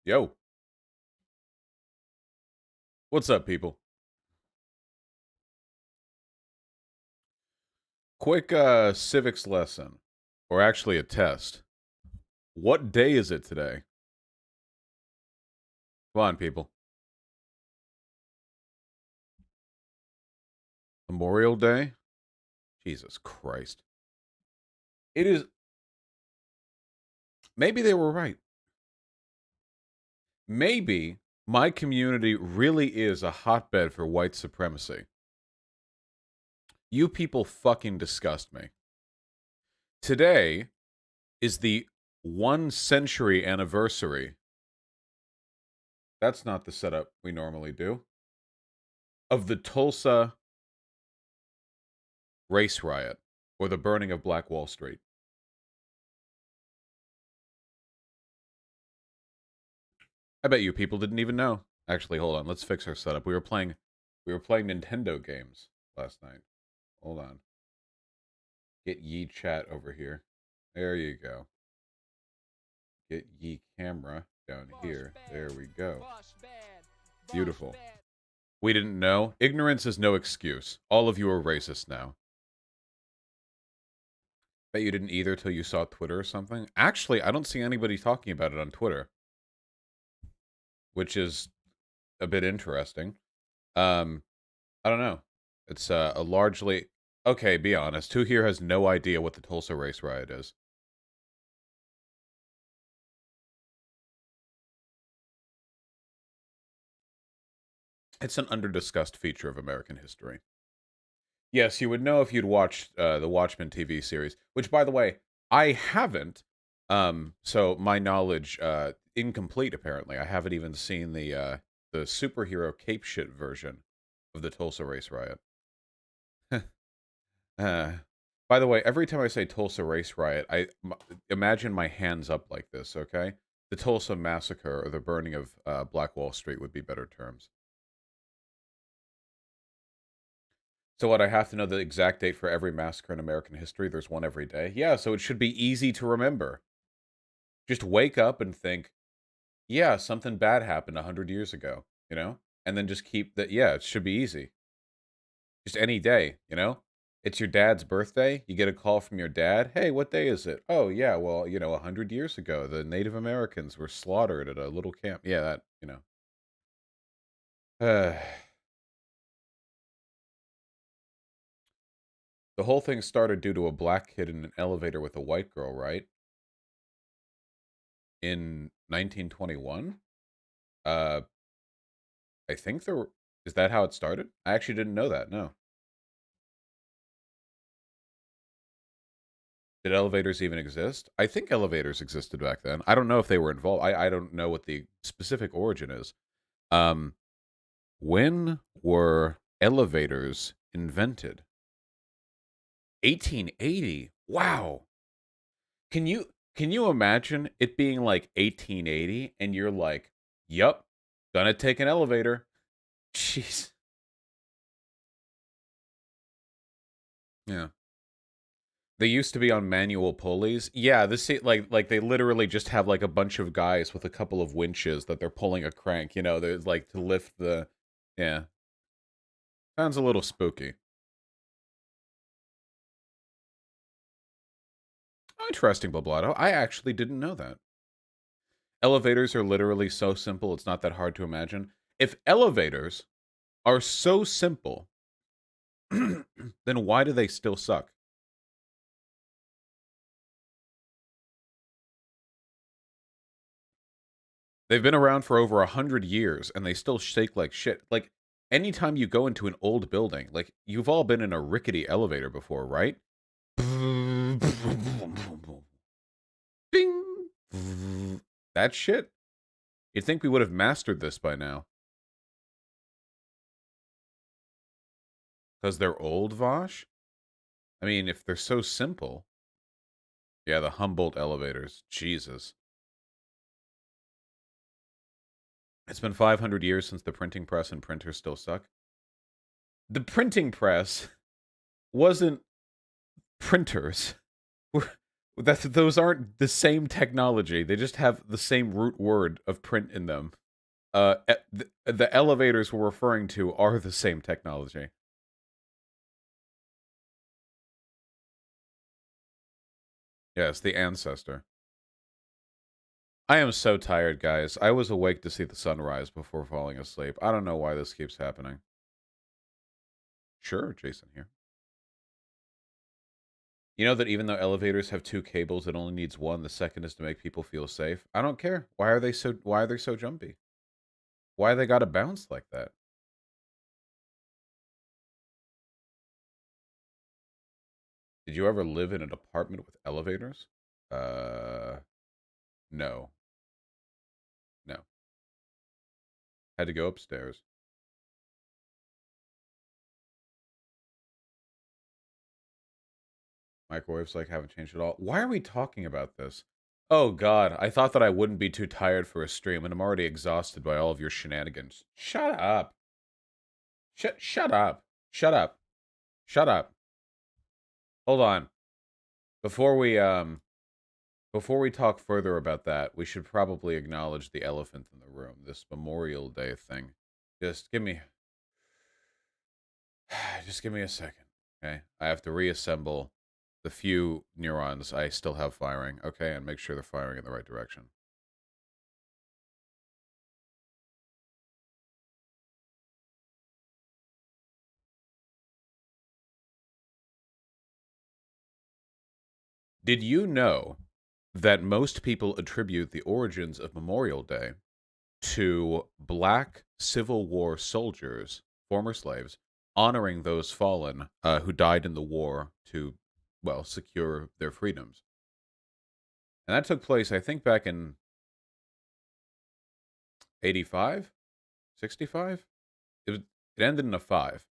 Yo, what's up, people? Quick civics lesson, or actually a test. What day is it today? Come on, people. Memorial Day? Jesus Christ. It is. Maybe they were right. Maybe my community really is a hotbed for white supremacy. You people fucking disgust me. Today is the 1 century anniversary. That's not the setup we normally do. Of the Tulsa race riot, or the burning of Black Wall Street. I bet you people didn't even know. Actually, hold on. Let's fix our setup. We were playing Nintendo games last night. Hold on. Get ye chat over here. There you go. Get ye camera down here. There we go. Beautiful. We didn't know. Ignorance is no excuse. All of you are racist now. Bet you didn't either till you saw Twitter or something. Actually, I don't see anybody talking about it on Twitter, which is a bit interesting. I don't know. It's a largely okay. Be honest. Who here has no idea what the Tulsa race riot is? It's an underdiscussed feature of American history. Yes, you would know if you'd watched the Watchmen TV series, which, by the way, I haven't. So my knowledge incomplete. Apparently, I haven't even seen the superhero cape shit version of the Tulsa race riot. Uh, by the way, every time I say Tulsa race riot, imagine my hands up like this, okay? The Tulsa massacre or the burning of Black Wall Street would be better terms. So what, I have to know the exact date for every massacre in American history? There's one every day. Yeah, so it should be easy to remember. Just wake up and think, yeah, something bad happened 100 years ago, you know? And then just keep that, yeah, it should be easy. Just any day, you know? It's your dad's birthday. You get a call from your dad. Hey, what day is it? Oh, yeah, well, 100 years ago, the Native Americans were slaughtered at a little camp. Yeah, that. Uh, the whole thing started due to a black kid in an elevator with a white girl, right? In 1921? Uh, I think there were. Is that how it started? I actually didn't know that, no. Did elevators even exist? I think elevators existed back then. I don't know if they were involved. I don't know what the specific origin is. Um, when were elevators invented? 1880. Wow. Can you imagine it being like 1880 and you're like, "Yup, gonna take an elevator." Jeez. Yeah. They used to be on manual pulleys. Yeah, like they literally just have like a bunch of guys with a couple of winches that they're pulling a crank, they're like to lift the. Yeah. Sounds a little spooky. Oh, interesting, Blablato. I actually didn't know that. Elevators are literally so simple, it's not that hard to imagine. If elevators are so simple, then why do they still suck? They've been around for over 100 years and they still shake like shit. Like, anytime you go into an old building, like, you've all been in a rickety elevator before, right? Ding! That shit? You'd think we would have mastered this by now. Because they're old, Vosh? I mean, if they're so simple. Yeah, the Humboldt elevators. Jesus. It's been 500 years since the printing press, and printers still suck. The printing press wasn't printers. Those aren't the same technology. They just have the same root word of print in them. The elevators we're referring to are the same technology. Yes, the ancestor. I am so tired, guys. I was awake to see the sunrise before falling asleep. I don't know why this keeps happening. Sure, Jason here. You know that even though elevators have two cables, it only needs one. The second is to make people feel safe. I don't care. Why are they so jumpy? Why they gotta bounce like that? Did you ever live in an apartment with elevators? No. No. Had to go upstairs. Microwaves like haven't changed at all. Why are we talking about this? Oh god, I thought that I wouldn't be too tired for a stream, and I'm already exhausted by all of your shenanigans. Shut up. Shut up. Shut up. Shut up. Hold on. Before we talk further about that, we should probably acknowledge the elephant in the room, this Memorial Day thing. Just give me just give me a second, okay? I have to reassemble the few neurons I still have firing, okay, and make sure they're firing in the right direction. Did you know that most people attribute the origins of Memorial Day to black Civil War soldiers, former slaves, honoring those fallen who died in the war to, well, secure their freedoms? And that took place, I think, back in 85, 65. It, was, it ended in a 5.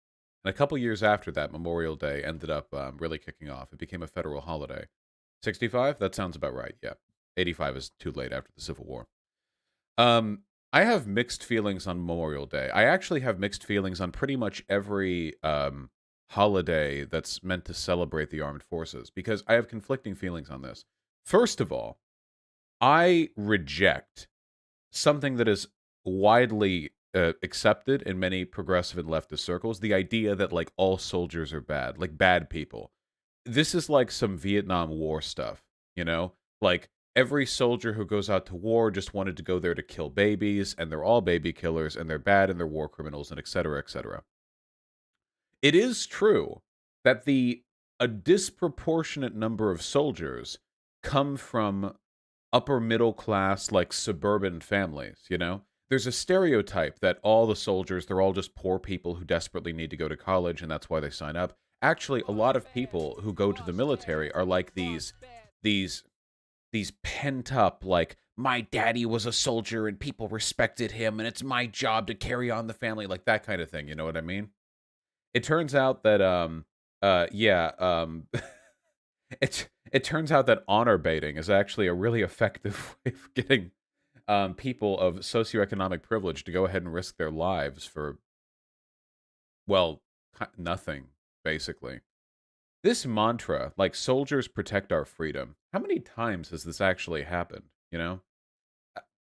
And a couple years after that, Memorial Day ended up really kicking off. It became a federal holiday. 65? That sounds about right, yeah. 85 is too late after the Civil War. I have mixed feelings on Memorial Day. I actually have mixed feelings on pretty much every holiday that's meant to celebrate the armed forces because I have conflicting feelings on this. First of all, I reject something that is widely accepted in many progressive and leftist circles, the idea that like all soldiers are bad, like bad people. This is like some Vietnam War stuff, you know? Like every soldier who goes out to war just wanted to go there to kill babies, and they're all baby killers, and they're bad, and they're war criminals, and et cetera, et cetera. It is true that a disproportionate number of soldiers come from upper middle class, like suburban families, you know? There's a stereotype that all the soldiers, they're all just poor people who desperately need to go to college and that's why they sign up. Actually, a lot of people who go to the military are like these these pent up like my daddy was a soldier and people respected him and it's my job to carry on the family, like that kind of thing, you know what I mean? It turns out that yeah, it turns out that honor baiting is actually a really effective way of getting people of socioeconomic privilege to go ahead and risk their lives for, well, nothing, basically. This mantra, like soldiers protect our freedom, how many times has this actually happened? You know,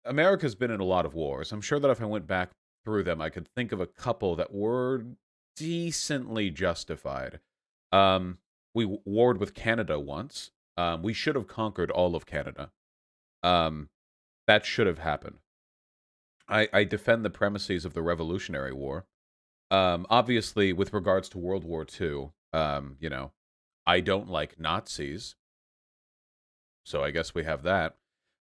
America's been in a lot of wars. I'm sure that if I went back through them, I could think of a couple that were decently justified. Um, we warred with Canada once. We should have conquered all of Canada. Um, that should have happened. I defend the premises of the Revolutionary War. Obviously, with regards to World War II, you know, I don't like Nazis, so I guess we have that.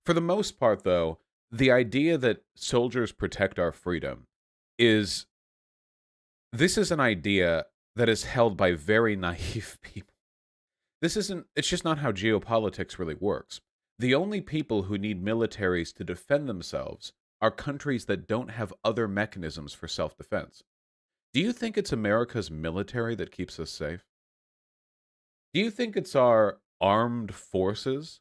For the most part, though, the idea that soldiers protect our freedom is this is an idea that is held by very naive people. It's just not how geopolitics really works. The only people who need militaries to defend themselves are countries that don't have other mechanisms for self defense. Do you think it's America's military that keeps us safe? Do you think it's our armed forces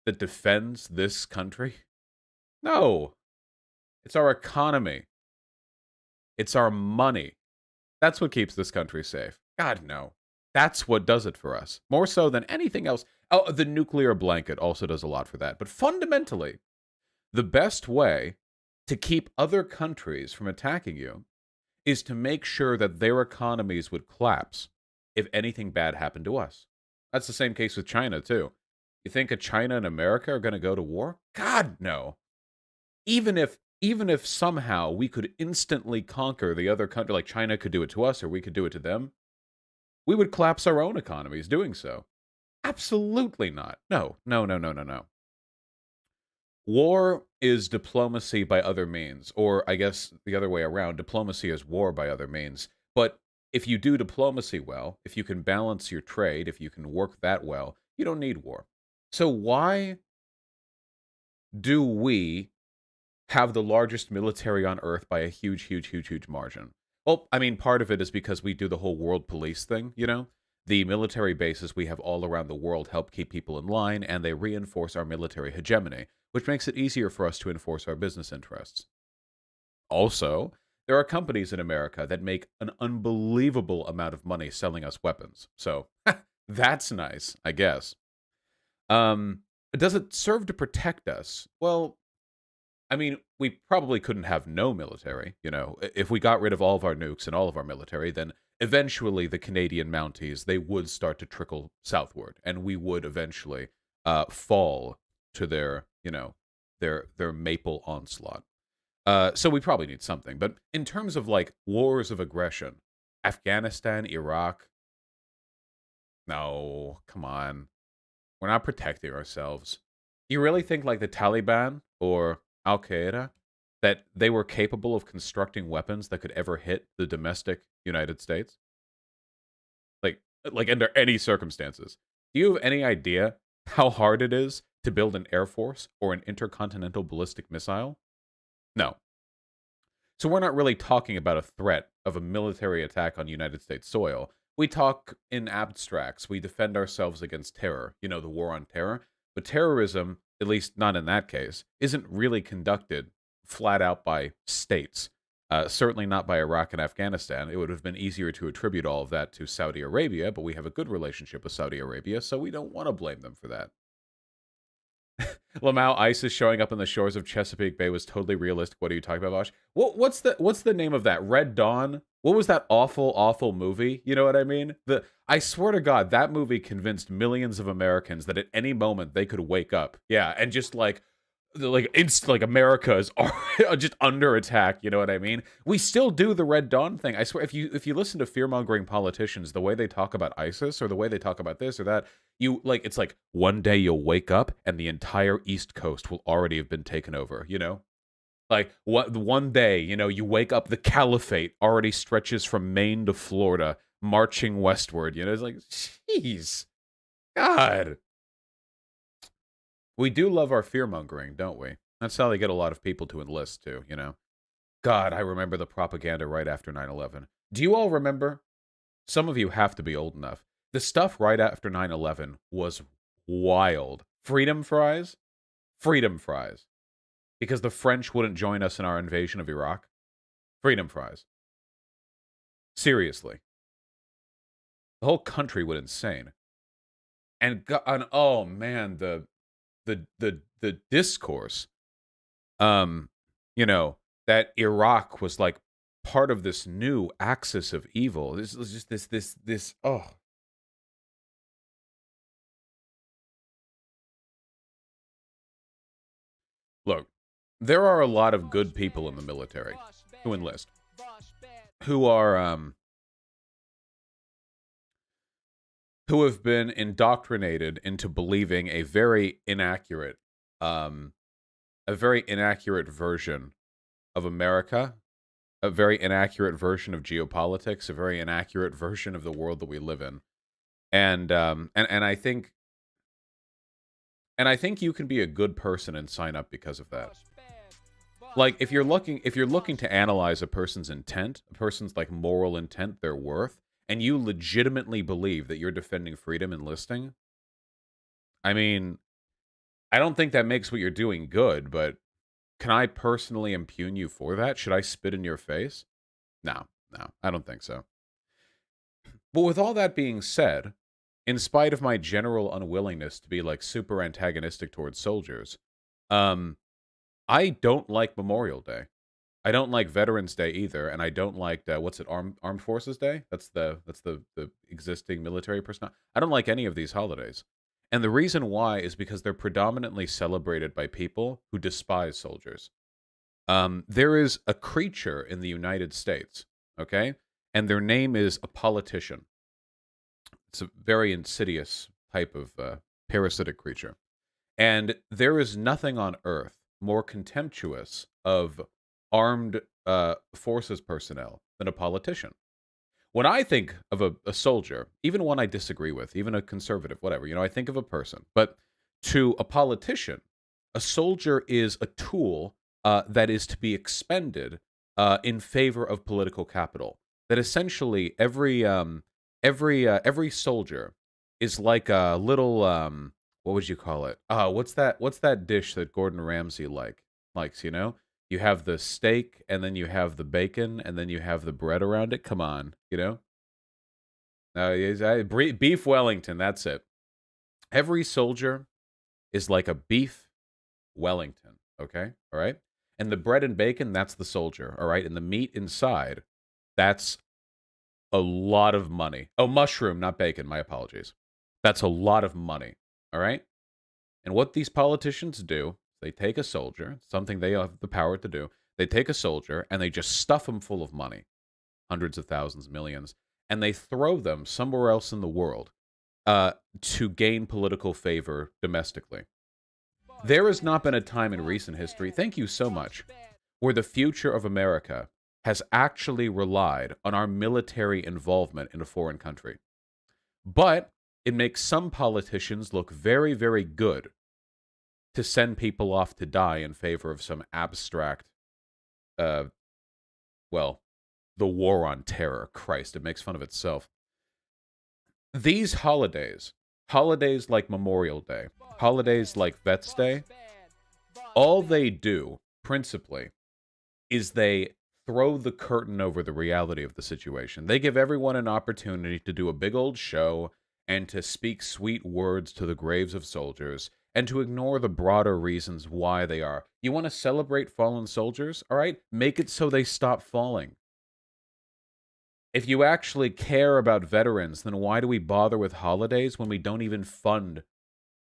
that defends this country? No. It's our economy. It's our money. That's what keeps this country safe. God, no. That's what does it for us. More so than anything else. Oh, the nuclear blanket also does a lot for that. But fundamentally, the best way to keep other countries from attacking you is to make sure that their economies would collapse if anything bad happened to us. That's the same case with China, too. You think a China and America are going to go to war? God, no. Even if somehow we could instantly conquer the other country, like China could do it to us or we could do it to them, we would collapse our own economies doing so. Absolutely not. No, no, no, no, no, no. War is diplomacy by other means, or I guess the other way around, diplomacy is war by other means. But if you do diplomacy well, if you can balance your trade, if you can work that well, you don't need war. So why do we have the largest military on Earth by a huge, huge, huge, huge margin? Well, I mean, part of it is because we do the whole world police thing, you know? The military bases we have all around the world help keep people in line, and they reinforce our military hegemony, which makes it easier for us to enforce our business interests. Also, there are companies in America that make an unbelievable amount of money selling us weapons. So, that's nice, I guess. Does it serve to protect us? Well, I mean, we probably couldn't have no military, you know. If we got rid of all of our nukes and all of our military, then eventually the Canadian Mounties, they would start to trickle southward, and we would eventually fall to their, you know, their maple onslaught. So we probably need something. But in terms of like wars of aggression, Afghanistan, Iraq, no, come on. We're not protecting ourselves. You really think like the Taliban or Al Qaeda that they were capable of constructing weapons that could ever hit the domestic United States? Like like under any circumstances. Do you have any idea how hard it is to build an air force or an intercontinental ballistic missile? No. So we're not really talking about a threat of a military attack on United States soil. We talk in abstracts. We defend ourselves against terror, you know, the war on terror. But terrorism, at least not in that case, isn't really conducted flat out by states. Certainly not by Iraq and Afghanistan. It would have been easier to attribute all of that to Saudi Arabia, but we have a good relationship with Saudi Arabia, so we don't want to blame them for that. Lamau ISIS showing up on the shores of Chesapeake Bay was totally realistic. What are you talking about, Vosh? What's the name of that? Red Dawn? What was that awful, awful movie? You know what I mean? I swear to God, that movie convinced millions of Americans that at any moment they could wake up. Yeah, and just like America is just under attack, you know what I mean? We still do the Red Dawn thing. I swear if you listen to fear-mongering politicians, the way they talk about ISIS or the way they talk about this or that, it's like one day you'll wake up and the entire East Coast will already have been taken over, you know? Like what one day, you know, you wake up the caliphate already stretches from Maine to Florida, marching westward, you know? It's like, jeez. God. We do love our fear-mongering, don't we? That's how they get a lot of people to enlist too, you know? God, I remember the propaganda right after 9/11. Do you all remember? Some of you have to be old enough. The stuff right after 9/11 was wild. Freedom fries? Freedom fries. Because the French wouldn't join us in our invasion of Iraq. Freedom fries. Seriously. The whole country went insane. And oh man, the discourse, um, you know, that Iraq was like part of this new axis of evil. This was just this. Oh, look, there are a lot of good people in the military who enlist, who are who have been indoctrinated into believing um, a very inaccurate version of America, a very inaccurate version of geopolitics, a very inaccurate version of the world that we live in. And I think you can be a good person and sign up because of that. Like if you're looking to analyze a person's intent, a person's like moral intent, their worth, and you legitimately believe that you're defending freedom enlisting, I mean, I don't think that makes what you're doing good, but Can I personally impugn you for that? Should I spit in your face? No, no, I don't think so. But with all that being said, in spite of my general unwillingness to be like super antagonistic towards soldiers, um, I don't like Memorial Day. I don't like Veterans Day either, and I don't like what's it, Armed Forces Day? That's the existing military personnel. I don't like any of these holidays, and the reason why is because they're predominantly celebrated by people who despise soldiers. There is a creature in the United States, okay, and their name is a politician. It's a very insidious type of parasitic creature. And there is nothing on earth more contemptuous of armed forces personnel than a politician. When I think of a soldier, even one I disagree with, even a conservative, whatever, I think of a person. But to a politician, a soldier is a tool that is to be expended in favor of political capital. That essentially every soldier is like a little what would you call it? What's that dish that Gordon Ramsay likes, You have the steak and then you have the bacon and then you have the bread around it. Come on. Beef Wellington, that's it. Every soldier is like a beef Wellington, okay? All right? And the bread and bacon, that's the soldier, all right? And the meat inside, that's a lot of money. Oh, mushroom, not bacon. My apologies. That's a lot of money. All right. And what these politicians do, they take a soldier, something they have the power to do. They take a soldier and they just stuff him full of money, hundreds of thousands, millions, and they throw them somewhere else in the world to gain political favor domestically. There has not been a time in recent history, thank you so much, where the future of America has actually relied on our military involvement in a foreign country. But it makes some politicians look very, very good to send people off to die in favor of some abstract, uh, well, the war on terror. Christ, it makes fun of itself. These holidays like Memorial Day, holidays like Vets Day, all they do, principally, is they throw the curtain over the reality of the situation. They give everyone an opportunity to do a big old show and to speak sweet words to the graves of soldiers and to ignore the broader reasons why they are. You want to celebrate fallen soldiers? All right, make it so they stop falling. If you actually care about veterans, then why do we bother with holidays when we don't even fund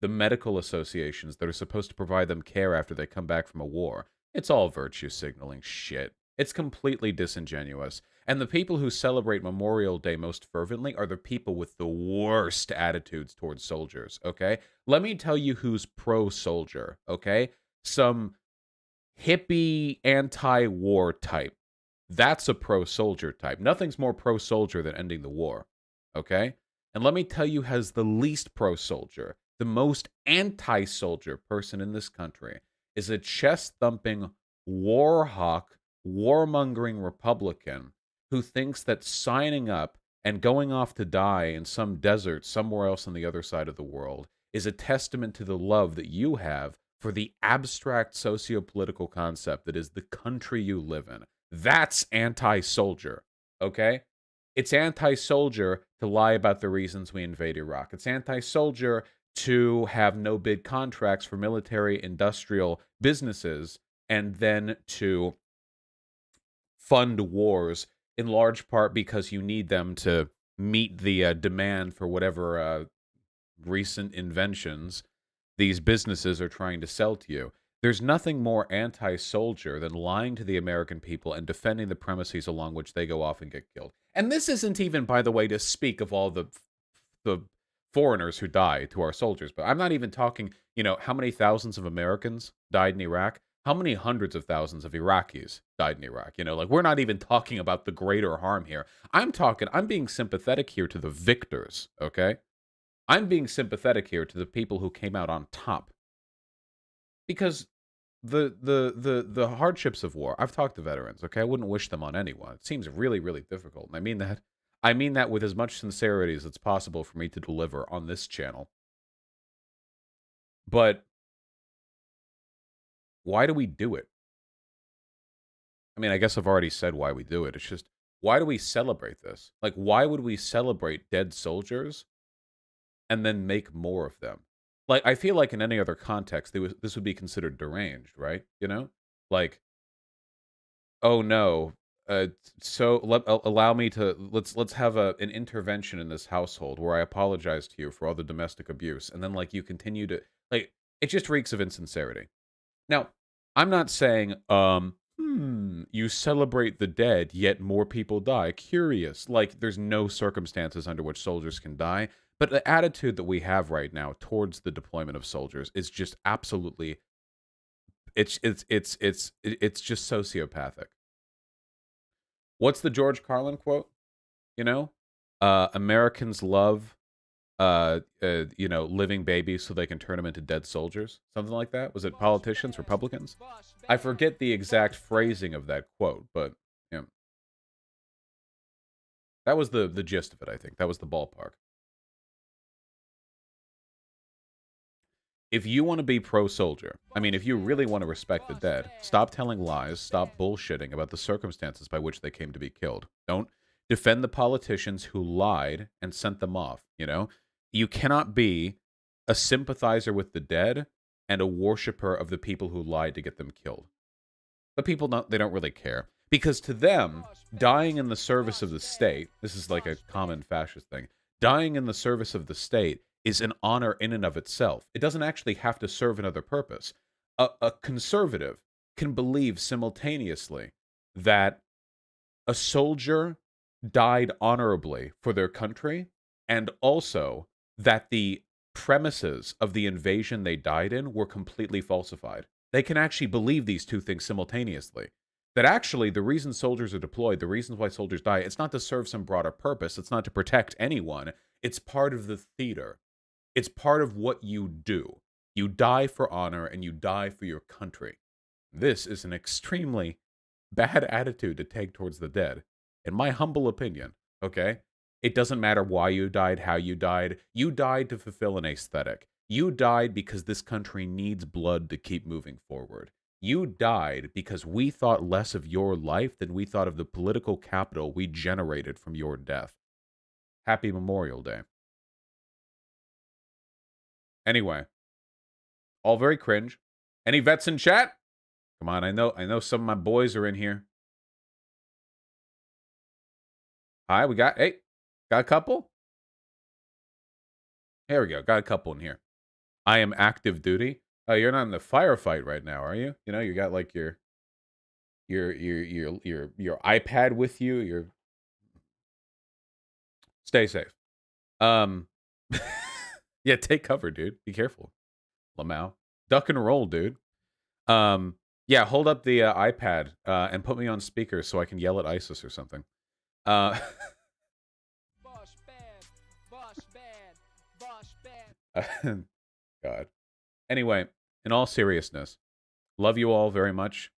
the medical associations that are supposed to provide them care after they come back from a war? It's all virtue signaling shit. It's completely disingenuous. And the people who celebrate Memorial Day most fervently are the people with the worst attitudes towards soldiers, okay? Let me tell you who's pro-soldier, okay? Some hippie anti-war type. That's a pro-soldier type. Nothing's more pro-soldier than ending the war, okay? And let me tell you has the least pro-soldier, the most anti-soldier person in this country is a chest-thumping, war hawk, warmongering Republican who thinks that signing up and going off to die in some desert somewhere else on the other side of the world is a testament to the love that you have for the abstract socio-political concept that is the country you live in. That's anti-soldier, okay? It's anti-soldier to lie about the reasons we invade Iraq. It's anti-soldier to have no bid contracts for military industrial businesses and then to fund wars in large part because you need them to meet the demand for whatever recent inventions these businesses are trying to sell to you. There's nothing more anti-soldier than lying to the American people and defending the premises along which they go off and get killed. And this isn't even, by the way, to speak of all the foreigners who die to our soldiers. But I'm not even talking, how many thousands of Americans died in Iraq? How many hundreds of thousands of Iraqis died in Iraq? We're not even talking about the greater harm here. I'm being sympathetic here to the victors, okay? I'm being sympathetic here to the people who came out on top. Because the hardships of war, I've talked to veterans, okay? I wouldn't wish them on anyone. It seems really, really difficult. And I mean that with as much sincerity as it's possible for me to deliver on this channel. But why do we do it? I mean, I guess I've already said why we do it. It's just, why do we celebrate this? Like, why would we celebrate dead soldiers and then make more of them? Like, I feel like in any other context, this would be considered deranged, right? You know? Like, oh no, so allow me to let's have an intervention in this household where I apologize to you for all the domestic abuse, and then like you continue to like it just reeks of insincerity. Now, I'm not saying, you celebrate the dead, yet more people die. Curious. Like, there's no circumstances under which soldiers can die. But the attitude that we have right now towards the deployment of soldiers is just absolutely it's just sociopathic. What's the George Carlin quote? You know? Americans love living babies so they can turn them into dead soldiers. Something like that. Was it politicians, Republicans? I forget the exact phrasing of that quote, but yeah, that was the gist of it. I think that was the ballpark. If you want to be pro-soldier, I mean, if you really want to respect the dead, stop telling lies, stop bullshitting about the circumstances by which they came to be killed. Don't defend the politicians who lied and sent them off, you know? You cannot be a sympathizer with the dead and a worshiper of the people who lied to get them killed. But people don't really care. Because to them, dying in the service of the state, this is like a common fascist thing, dying in the service of the state is an honor in and of itself. It doesn't actually have to serve another purpose. A conservative can believe simultaneously that a soldier died honorably for their country, and also that the premises of the invasion they died in were completely falsified. They can actually believe these two things simultaneously. That actually, the reason soldiers are deployed, the reasons why soldiers die, it's not to serve some broader purpose. It's not to protect anyone. It's part of the theater. It's part of what you do. You die for honor and you die for your country. This is an extremely bad attitude to take towards the dead, in my humble opinion, okay? It doesn't matter why you died, how you died. You died to fulfill an aesthetic. You died because this country needs blood to keep moving forward. You died because we thought less of your life than we thought of the political capital we generated from your death. Happy Memorial Day. Anyway, all very cringe. Any vets in chat? Come on, I know some of my boys are in here. Hi, got a couple? Here we go. Got a couple in here. I am active duty. Oh, you're not in the firefight right now, are you? You know, you got like your iPad with you. Your stay safe. Yeah, take cover, dude. Be careful. Lamau. Duck and roll, dude. Yeah, hold up the iPad and put me on speaker so I can yell at ISIS or something. Boss bad. Boss bad. Boss bad. God. Anyway, in all seriousness, love you all very much.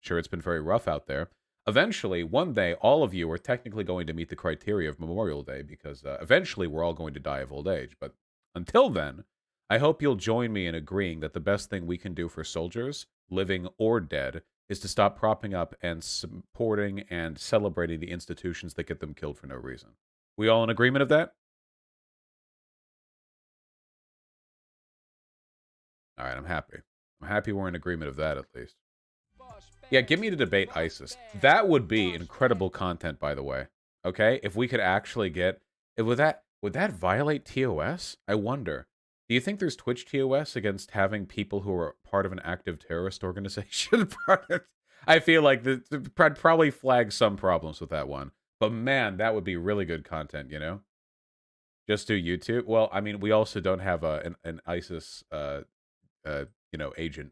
Sure, it's been very rough out there. Eventually, one day, all of you are technically going to meet the criteria of Memorial Day because eventually we're all going to die of old age. But until then, I hope you'll join me in agreeing that the best thing we can do for soldiers, living or dead, is to stop propping up and supporting and celebrating the institutions that get them killed for no reason. We all in agreement of that? All right, I'm happy. I'm happy we're in agreement of that at least. Yeah, get me to debate ISIS. That would be incredible content, by the way. Okay, if we could actually get, would that violate TOS? I wonder. Do you think there's Twitch TOS against having people who are part of an active terrorist organization? I feel like I'd probably flag some problems with that one. But man, that would be really good content, you know? Just do YouTube. Well, I mean, we also don't have an ISIS, agent.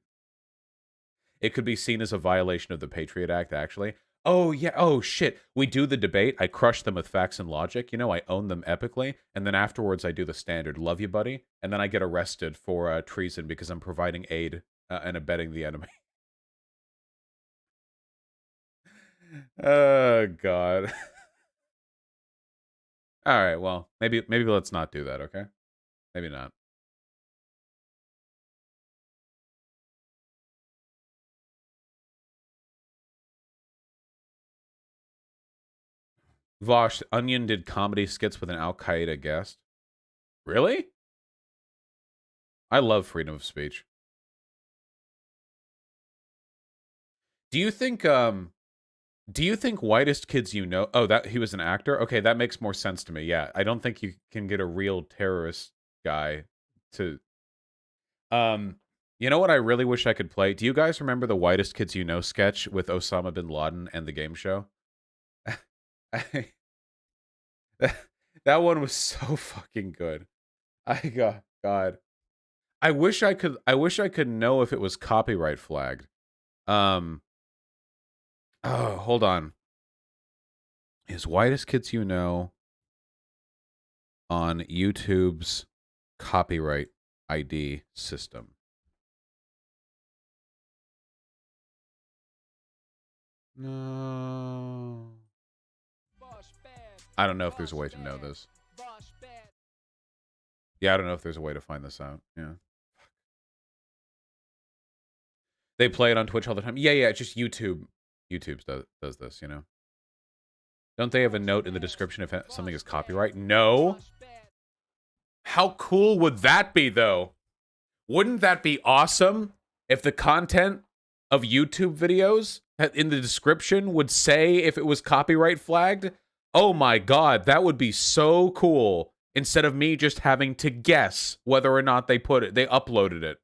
It could be seen as a violation of the Patriot Act, actually. Oh, yeah. Oh, shit. We do the debate. I crush them with facts and logic. You know, I own them epically. And then afterwards, I do the standard love you, buddy. And then I get arrested for treason because I'm providing aid and abetting the enemy. Oh, God. All right. Well, maybe let's not do that, okay? Maybe not. Vosh, Onion did comedy skits with an Al Qaeda guest. Really? I love freedom of speech. Do you think Whitest Kids You Know? Oh, that he was an actor? Okay, that makes more sense to me. Yeah, I don't think you can get a real terrorist guy to you know what I really wish I could play? Do you guys remember the Whitest Kids You Know sketch with Osama bin Laden and the game show? That one was so fucking good. God. I wish I could know if it was copyright flagged. Um oh, hold on. Is Whitest Kids You Know on YouTube's copyright ID system? No. I don't know if there's a way to know this. Yeah, I don't know if there's a way to find this out. Yeah. They play it on Twitch all the time. Yeah, it's just YouTube. YouTube does this, you know. Don't they have a note in the description if something is copyright? No. How cool would that be, though? Wouldn't that be awesome if the content of YouTube videos in the description would say if it was copyright flagged? Oh my god, that would be so cool. Instead of me just having to guess whether or not they uploaded it.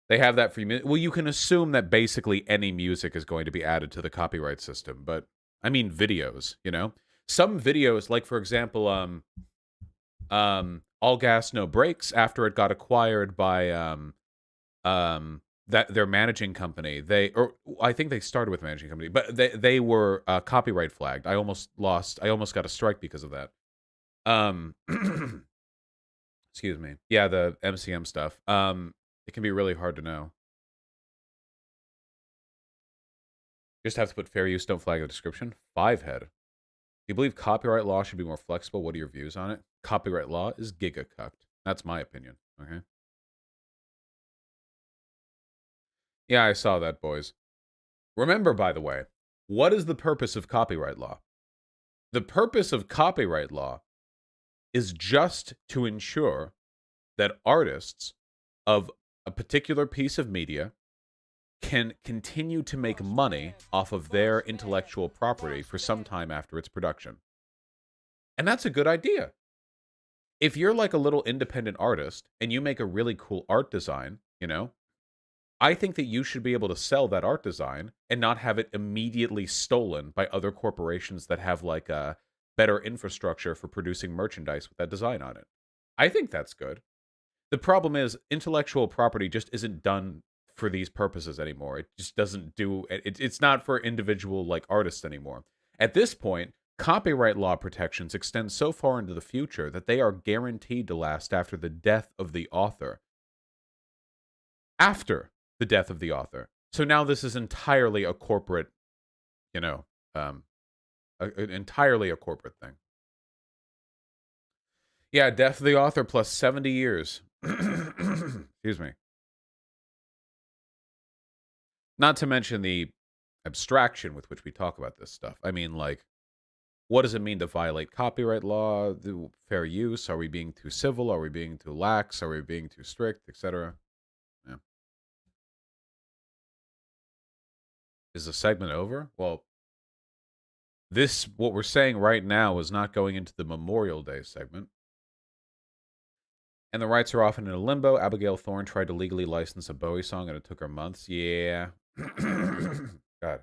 They have that for you. Well, you can assume that basically any music is going to be added to the copyright system, but I mean videos, you know? Some videos, like for example, All Gas No Breaks, after it got acquired by that their managing company, I think they started with managing company, but they were copyright flagged. I almost got a strike because of that. Excuse me. Yeah, the MCM stuff. It can be really hard to know. Just have to put fair use, don't flag the description. 5head. Do you believe copyright law should be more flexible? What are your views on it? Copyright law is giga-cucked. That's my opinion, okay? Yeah, I saw that, boys. Remember, by the way, what is the purpose of copyright law? The purpose of copyright law is just to ensure that artists of a particular piece of media can continue to make money off of their intellectual property for some time after its production. And that's a good idea. If you're like a little independent artist and you make a really cool art design, you know, I think that you should be able to sell that art design and not have it immediately stolen by other corporations that have like a better infrastructure for producing merchandise with that design on it. I think that's good. The problem is intellectual property just isn't done for these purposes anymore. It just doesn't do it's not for individual like artists anymore. At this point, copyright law protections extend so far into the future that they are guaranteed to last after the death of the author. After the death of the author. So now this is entirely a corporate, you know, entirely a corporate thing. Yeah, death of the author plus 70 years. Excuse me. Not to mention the abstraction with which we talk about this stuff. I mean, like, what does it mean to violate copyright law? The fair use? Are we being too civil? Are we being too lax? Are we being too strict, etc.? Yeah. Is the segment over? Well, what we're saying right now is not going into the Memorial Day segment. And the rights are often in a limbo. Abigail Thorne tried to legally license a Bowie song and it took her months. Yeah. God.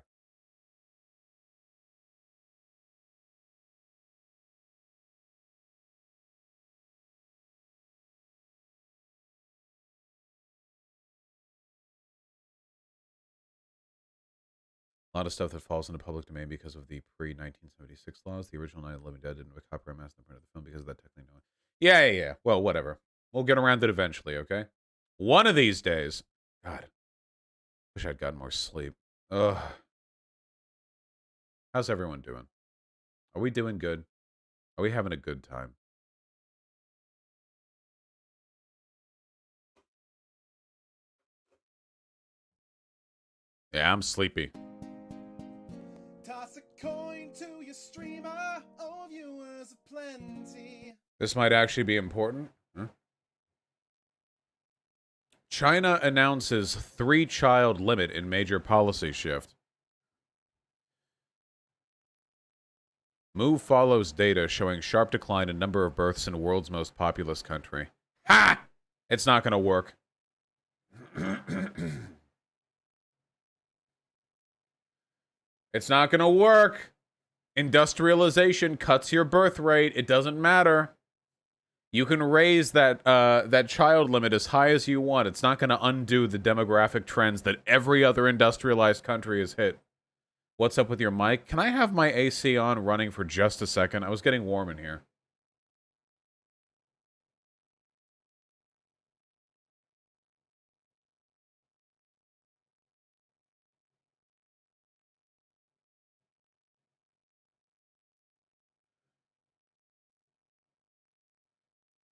A lot of stuff that falls into public domain because of the pre-1976 laws. The original Night of the Living Dead didn't have a copyright master print of the film because of that technically no one. Yeah. Well, whatever. We'll get around to it eventually, okay? One of these days. God. Wish I'd gotten more sleep. Ugh. How's everyone doing? Are we doing good? Are we having a good time? Yeah, I'm sleepy. Toss a coin to This might actually be important. China announces 3-child limit in major policy shift. Move follows data showing sharp decline in number of births in the world's most populous country. Ha! It's not going to work. It's not going to work. Industrialization cuts your birth rate. It doesn't matter. You can raise that that child limit as high as you want. It's not going to undo the demographic trends that every other industrialized country has hit. What's up with your mic? Can I have my AC on running for just a second? I was getting warm in here.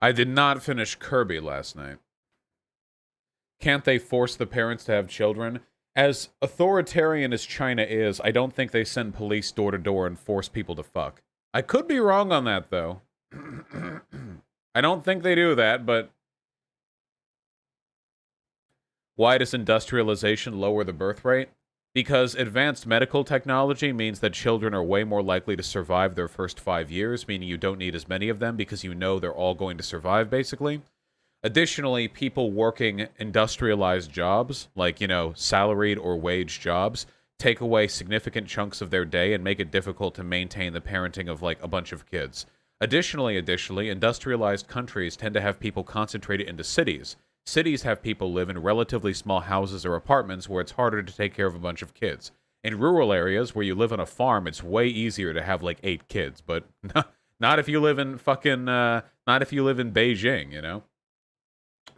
I did not finish Kirby last night. Can't they force the parents to have children? As authoritarian as China is, I don't think they send police door to door and force people to fuck. I could be wrong on that, though. I don't think they do that, but... Why does industrialization lower the birth rate? Because advanced medical technology means that children are way more likely to survive their first 5 years, meaning you don't need as many of them because you know they're all going to survive, basically. Additionally, people working industrialized jobs, like, salaried or wage jobs, take away significant chunks of their day and make it difficult to maintain the parenting of, a bunch of kids. Additionally, industrialized countries tend to have people concentrated into cities. Cities have people live in relatively small houses or apartments where it's harder to take care of a bunch of kids. In rural areas where you live on a farm, it's way easier to have 8 kids, but not if you live in not if you live in Beijing,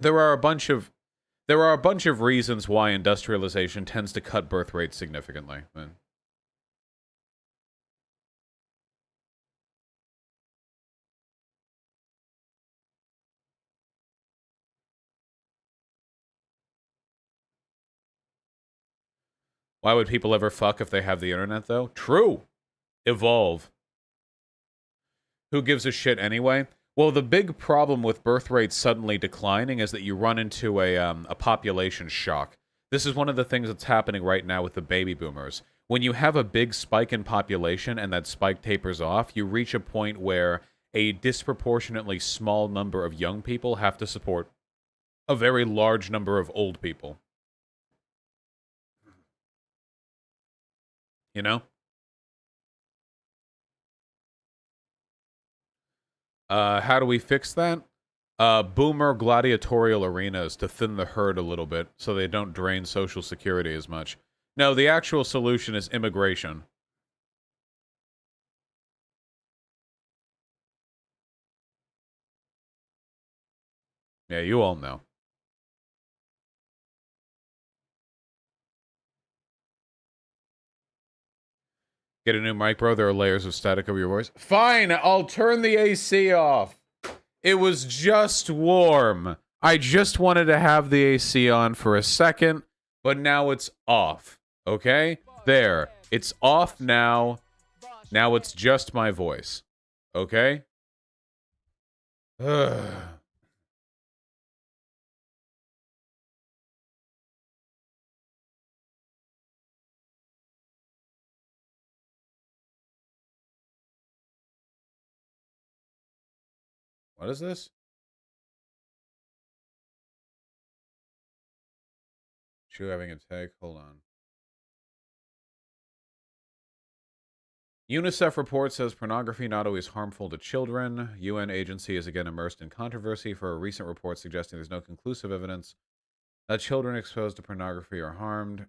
There are a bunch of reasons why industrialization tends to cut birth rates significantly. Why would people ever fuck if they have the internet, though? True. Evolve. Who gives a shit anyway? Well, the big problem with birth rates suddenly declining is that you run into a population shock. This is one of the things that's happening right now with the baby boomers. When you have a big spike in population and that spike tapers off, you reach a point where a disproportionately small number of young people have to support a very large number of old people. You know? How do we fix that? Boomer gladiatorial arenas to thin the herd a little bit so they don't drain Social Security as much. No, the actual solution is immigration. Yeah, you all know. Get a new mic, bro. There are layers of static over your voice. Fine, I'll turn the AC off. It was just warm. I just wanted to have the AC on for a second, but now it's off. Okay? There. It's off now. Now it's just my voice. Okay? Ugh. What is this? Chew having a tag. Hold on. UNICEF report says pornography not always harmful to children. UN agency is again immersed in controversy for a recent report suggesting there's no conclusive evidence that children exposed to pornography are harmed.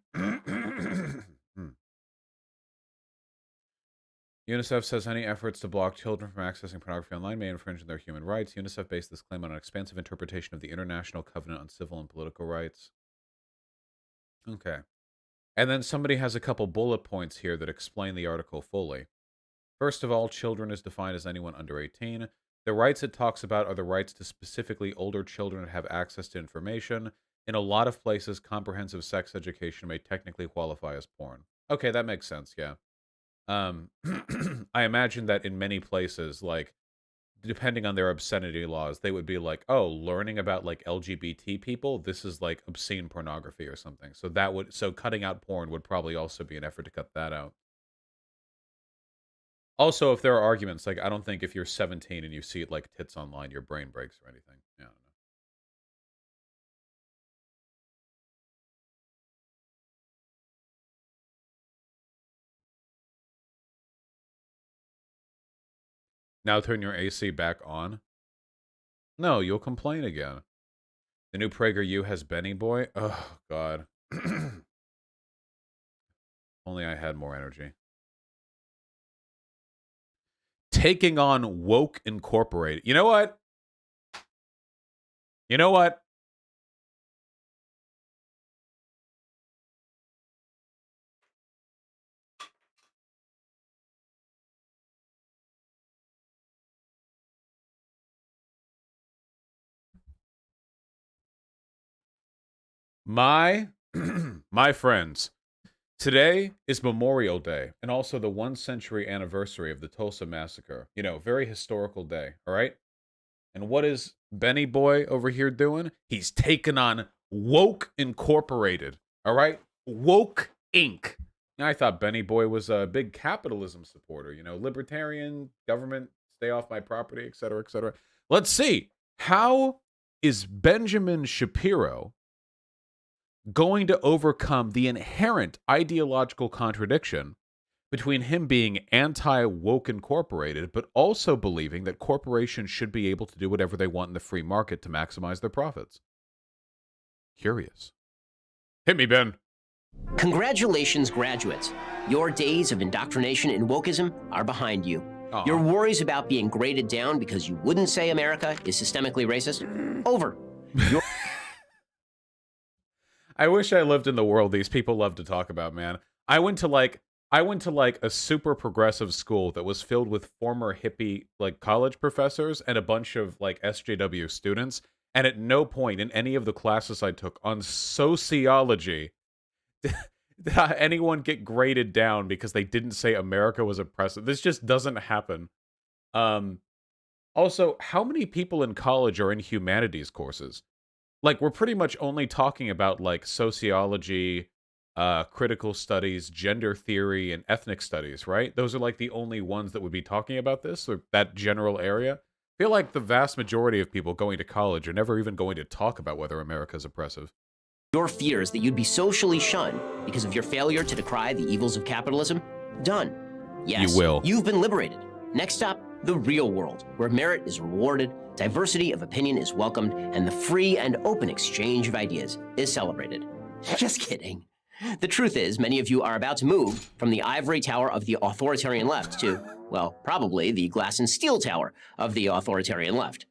UNICEF says any efforts to block children from accessing pornography online may infringe on their human rights. UNICEF based this claim on an expansive interpretation of the International Covenant on Civil and Political Rights. Okay. And then somebody has a couple bullet points here that explain the article fully. First of all, children is defined as anyone under 18. The rights it talks about are the rights to specifically older children to have access to information. In a lot of places, comprehensive sex education may technically qualify as porn. Okay, that makes sense, yeah. Um, I imagine that in many places, like, depending on their obscenity laws, they would be like, "Oh, learning about, like, LGBT people, this is, like, obscene pornography or something." So cutting out porn would probably also be an effort to cut that out. Also, if there are arguments, like, I don't think if you're 17 and you see, like, tits online, your brain breaks or anything. Yeah, I don't know. Now turn your AC back on? No, you'll complain again. The new PragerU has Benny Boy? Oh, God. Only I had more energy. Taking on Woke Incorporated. You know what? You know what? My my friends, today is Memorial Day and also the 1 century anniversary of the Tulsa massacre. You know, very historical day, all right? And what is Benny Boy over here doing? He's taking on Woke Incorporated, all right? Woke Inc. Now, I thought Benny Boy was a big capitalism supporter, you know, libertarian, government, stay off my property, et cetera, et cetera. Let's see. How is Benjamin Shapiro going to overcome the inherent ideological contradiction between him being anti woke incorporated, but also believing that corporations should be able to do whatever they want in the free market to maximize their profits? Curious. Hit me, Ben. Congratulations, graduates. Your days of indoctrination in wokeism are behind you. Aw. Your worries about being graded down because you wouldn't say America is systemically racist? Over. I wish I lived in the world these people love to talk about, man. I went to like a super progressive school that was filled with former hippie like college professors and a bunch of like SJW students, and at no point in any of the classes I took on sociology did anyone get graded down because they didn't say America was oppressive. This just doesn't happen. Um Also, how many people in college are in humanities courses? Like, we're pretty much only talking about like sociology, critical studies, gender theory, and ethnic studies, right? Those are like the only ones that would be talking about this or that general area. I feel like the vast majority of people going to college are never even going to talk about whether America is oppressive. Your fears that you'd be socially shunned because of your failure to decry the evils of capitalism? Done. Yes, You will. You've been liberated. Next up, the real world, where merit is rewarded, diversity of opinion is welcomed, and the free and open exchange of ideas is celebrated. Just kidding. The truth is, many of you are about to move from the ivory tower of the authoritarian left to, well, probably the glass and steel tower of the authoritarian left.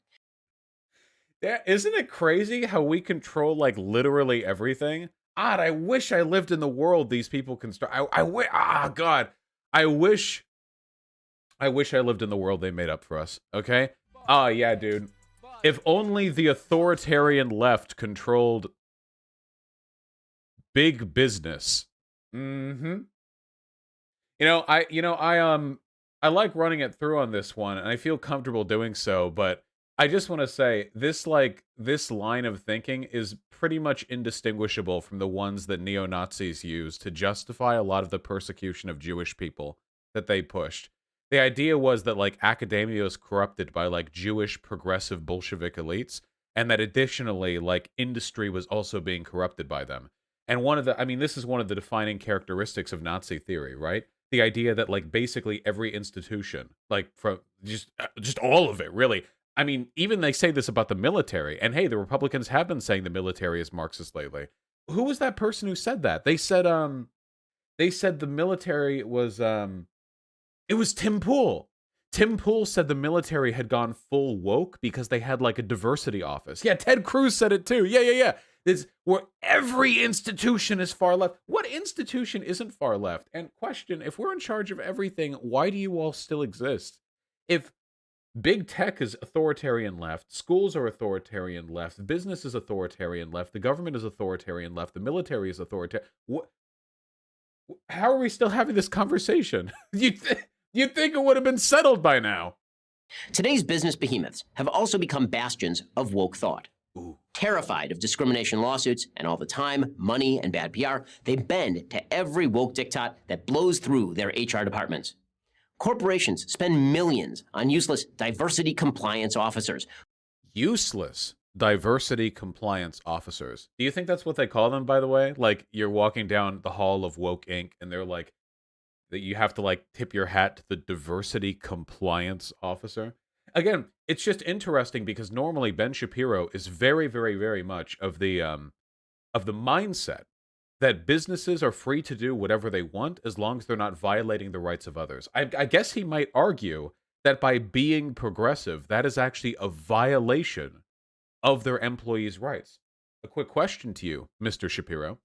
Yeah, isn't it crazy how we control like literally everything? God, I wish I lived in the world these people can start. God, I wish I lived in the world they made up for us. Okay? Ah, yeah, dude. If only the authoritarian left controlled big business. Mm-hmm. I like running it through on this one, and I feel comfortable doing so, but I just want to say this line of thinking is pretty much indistinguishable from the ones that neo-Nazis used to justify a lot of the persecution of Jewish people that they pushed. The idea was that like academia was corrupted by like Jewish progressive Bolshevik elites, and that additionally like industry was also being corrupted by them. And this is one of the defining characteristics of Nazi theory, right? The idea that like basically every institution, like from just all of it, really. I mean, even they say this about the military. And hey, the Republicans have been saying the military is Marxist lately. Who was that person who said that? They said the military was it was Tim Pool. Tim Pool said the military had gone full woke because they had like a diversity office. Yeah, Ted Cruz said it too. Yeah. This where every institution is far left. What institution isn't far left? And question, if we're in charge of everything, why do you all still exist? If big tech is authoritarian left, schools are authoritarian left, business is authoritarian left, the government is authoritarian left, the military is authoritarian. How are we still having this conversation? You'd think it would have been settled by now. Today's business behemoths have also become bastions of woke thought. Ooh. Terrified of discrimination lawsuits and all the time, money, and bad PR, they bend to every woke diktat that blows through their HR departments. Corporations spend millions on useless diversity compliance officers. Useless diversity compliance officers. Do you think that's what they call them, by the way? Like, you're walking down the hall of Woke Inc., and they're like, that you have to like tip your hat to the diversity compliance officer. Again, it's just interesting because normally Ben Shapiro is very, very, very much of the mindset that businesses are free to do whatever they want as long as they're not violating the rights of others. I guess he might argue that by being progressive, that is actually a violation of their employees' rights. A quick question to you, Mr. Shapiro.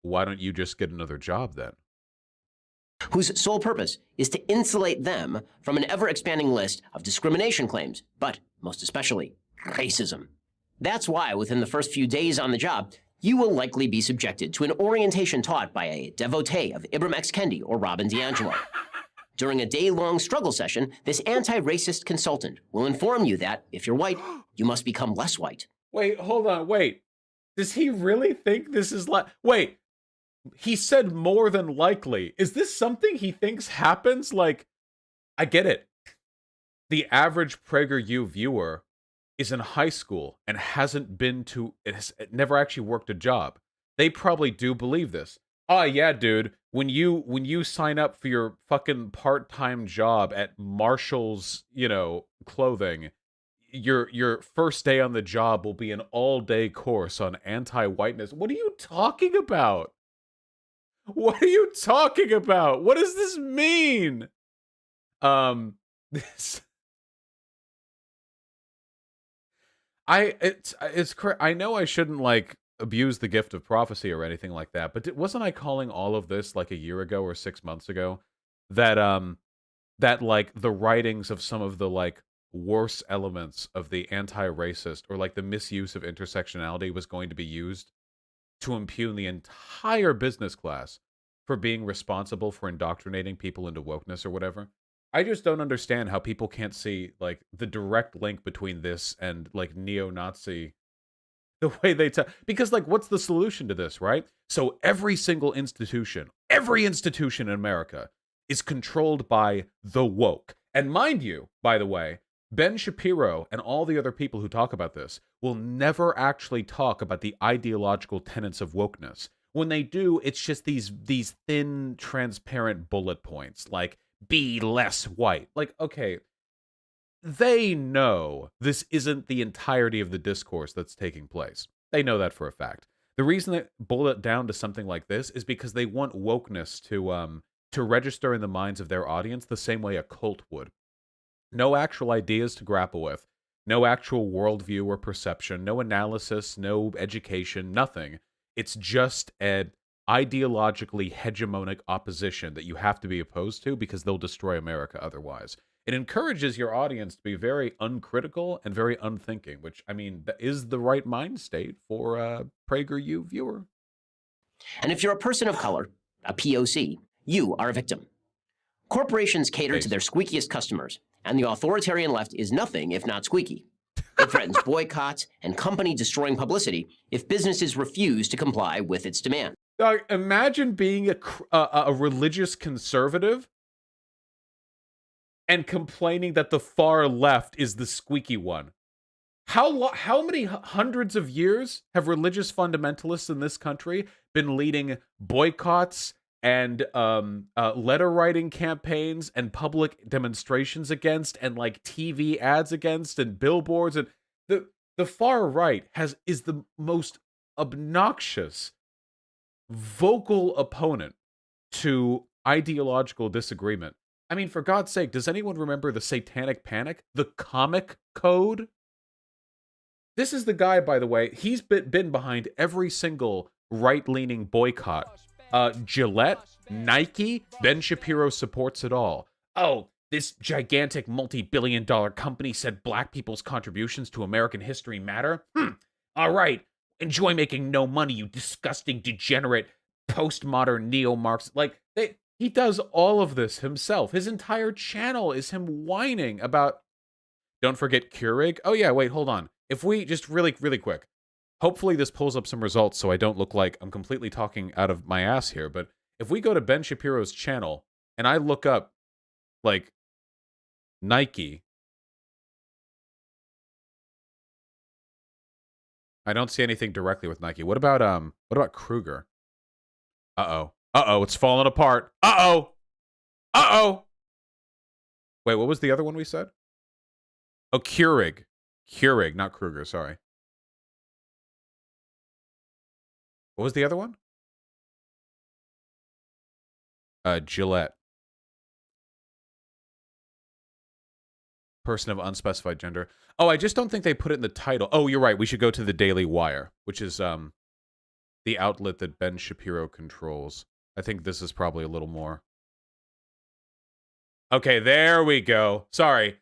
Why don't you just get another job then? Whose sole purpose is to insulate them from an ever-expanding list of discrimination claims, but most especially, racism. That's why within the first few days on the job, you will likely be subjected to an orientation taught by a devotee of Ibram X. Kendi or Robin DiAngelo. During a day-long struggle session, this anti-racist consultant will inform you that, if you're white, you must become less white. Wait, hold on, wait. Does he really think this is like... Wait, he said more than likely. Is this something he thinks happens? Like, I get it. The average PragerU viewer is in high school and hasn't been to... It never actually worked a job. They probably do believe this. Oh, yeah, dude. When you sign up for your fucking part-time job at Marshall's, clothing, your first day on the job will be an all-day course on anti-whiteness. What are you talking about? What are you talking about? What does this mean? This I know I shouldn't like abuse the gift of prophecy or anything like that, but wasn't I calling all of this like a year ago or 6 months ago that that like the writings of some of the like worst elements of the anti-racist or like the misuse of intersectionality was going to be used to impugn the entire business class for being responsible for indoctrinating people into wokeness or whatever? I just don't understand how people can't see like the direct link between this and like neo-Nazi, the way they tell, because like what's the solution to this, right? So every institution in America is controlled by the woke. And mind you, by the way, Ben Shapiro and all the other people who talk about this will never actually talk about the ideological tenets of wokeness. When they do, it's just these thin, transparent bullet points like be less white. Like, okay, they know this isn't the entirety of the discourse that's taking place. They know that for a fact. The reason they boil it down to something like this is because they want wokeness to register in the minds of their audience the same way a cult would. No actual ideas to grapple with, no actual worldview or perception, no analysis, no education, nothing. It's just an ideologically hegemonic opposition that you have to be opposed to because they'll destroy America otherwise. It encourages your audience to be very uncritical and very unthinking, which, I mean, that is the right mind state for a PragerU viewer. And if you're a person of color, a POC, you are a victim. Corporations cater to their squeakiest customers, and the authoritarian left is nothing if not squeaky. It threatens boycotts and company-destroying publicity if businesses refuse to comply with its demand. Dog, imagine being a religious conservative and complaining that the far left is the squeaky one. How many hundreds of years have religious fundamentalists in this country been leading boycotts and letter writing campaigns and public demonstrations against and like TV ads against and billboards? And the far right is the most obnoxious vocal opponent to ideological disagreement. I mean, for God's sake, does anyone remember the Satanic Panic? The Comic Code? This is the guy, by the way, he's been behind every single right-leaning boycott. Gillette, Nike, Ben Shapiro supports it all. Oh, this gigantic multi-billion-dollar company said black people's contributions to American history matter? All right, enjoy making no money, you disgusting degenerate postmodern neo-Marx. Like, he does all of this himself. His entire channel is him whining about, don't forget Keurig. Oh yeah, wait, hold on. If we just really quick, hopefully this pulls up some results so I don't look like I'm completely talking out of my ass here, but if we go to Ben Shapiro's channel and I look up, like, Nike, I don't see anything directly with Nike. What about Kruger? Uh-oh. Uh-oh, it's falling apart. Uh-oh! Uh-oh! Wait, what was the other one we said? Oh, Keurig. Keurig, not Kruger, sorry. What was the other one? Gillette. Person of unspecified gender. Oh, I just don't think they put it in the title. Oh, you're right. We should go to the Daily Wire, which is the outlet that Ben Shapiro controls. I think this is probably a little more. Okay, there we go. Sorry.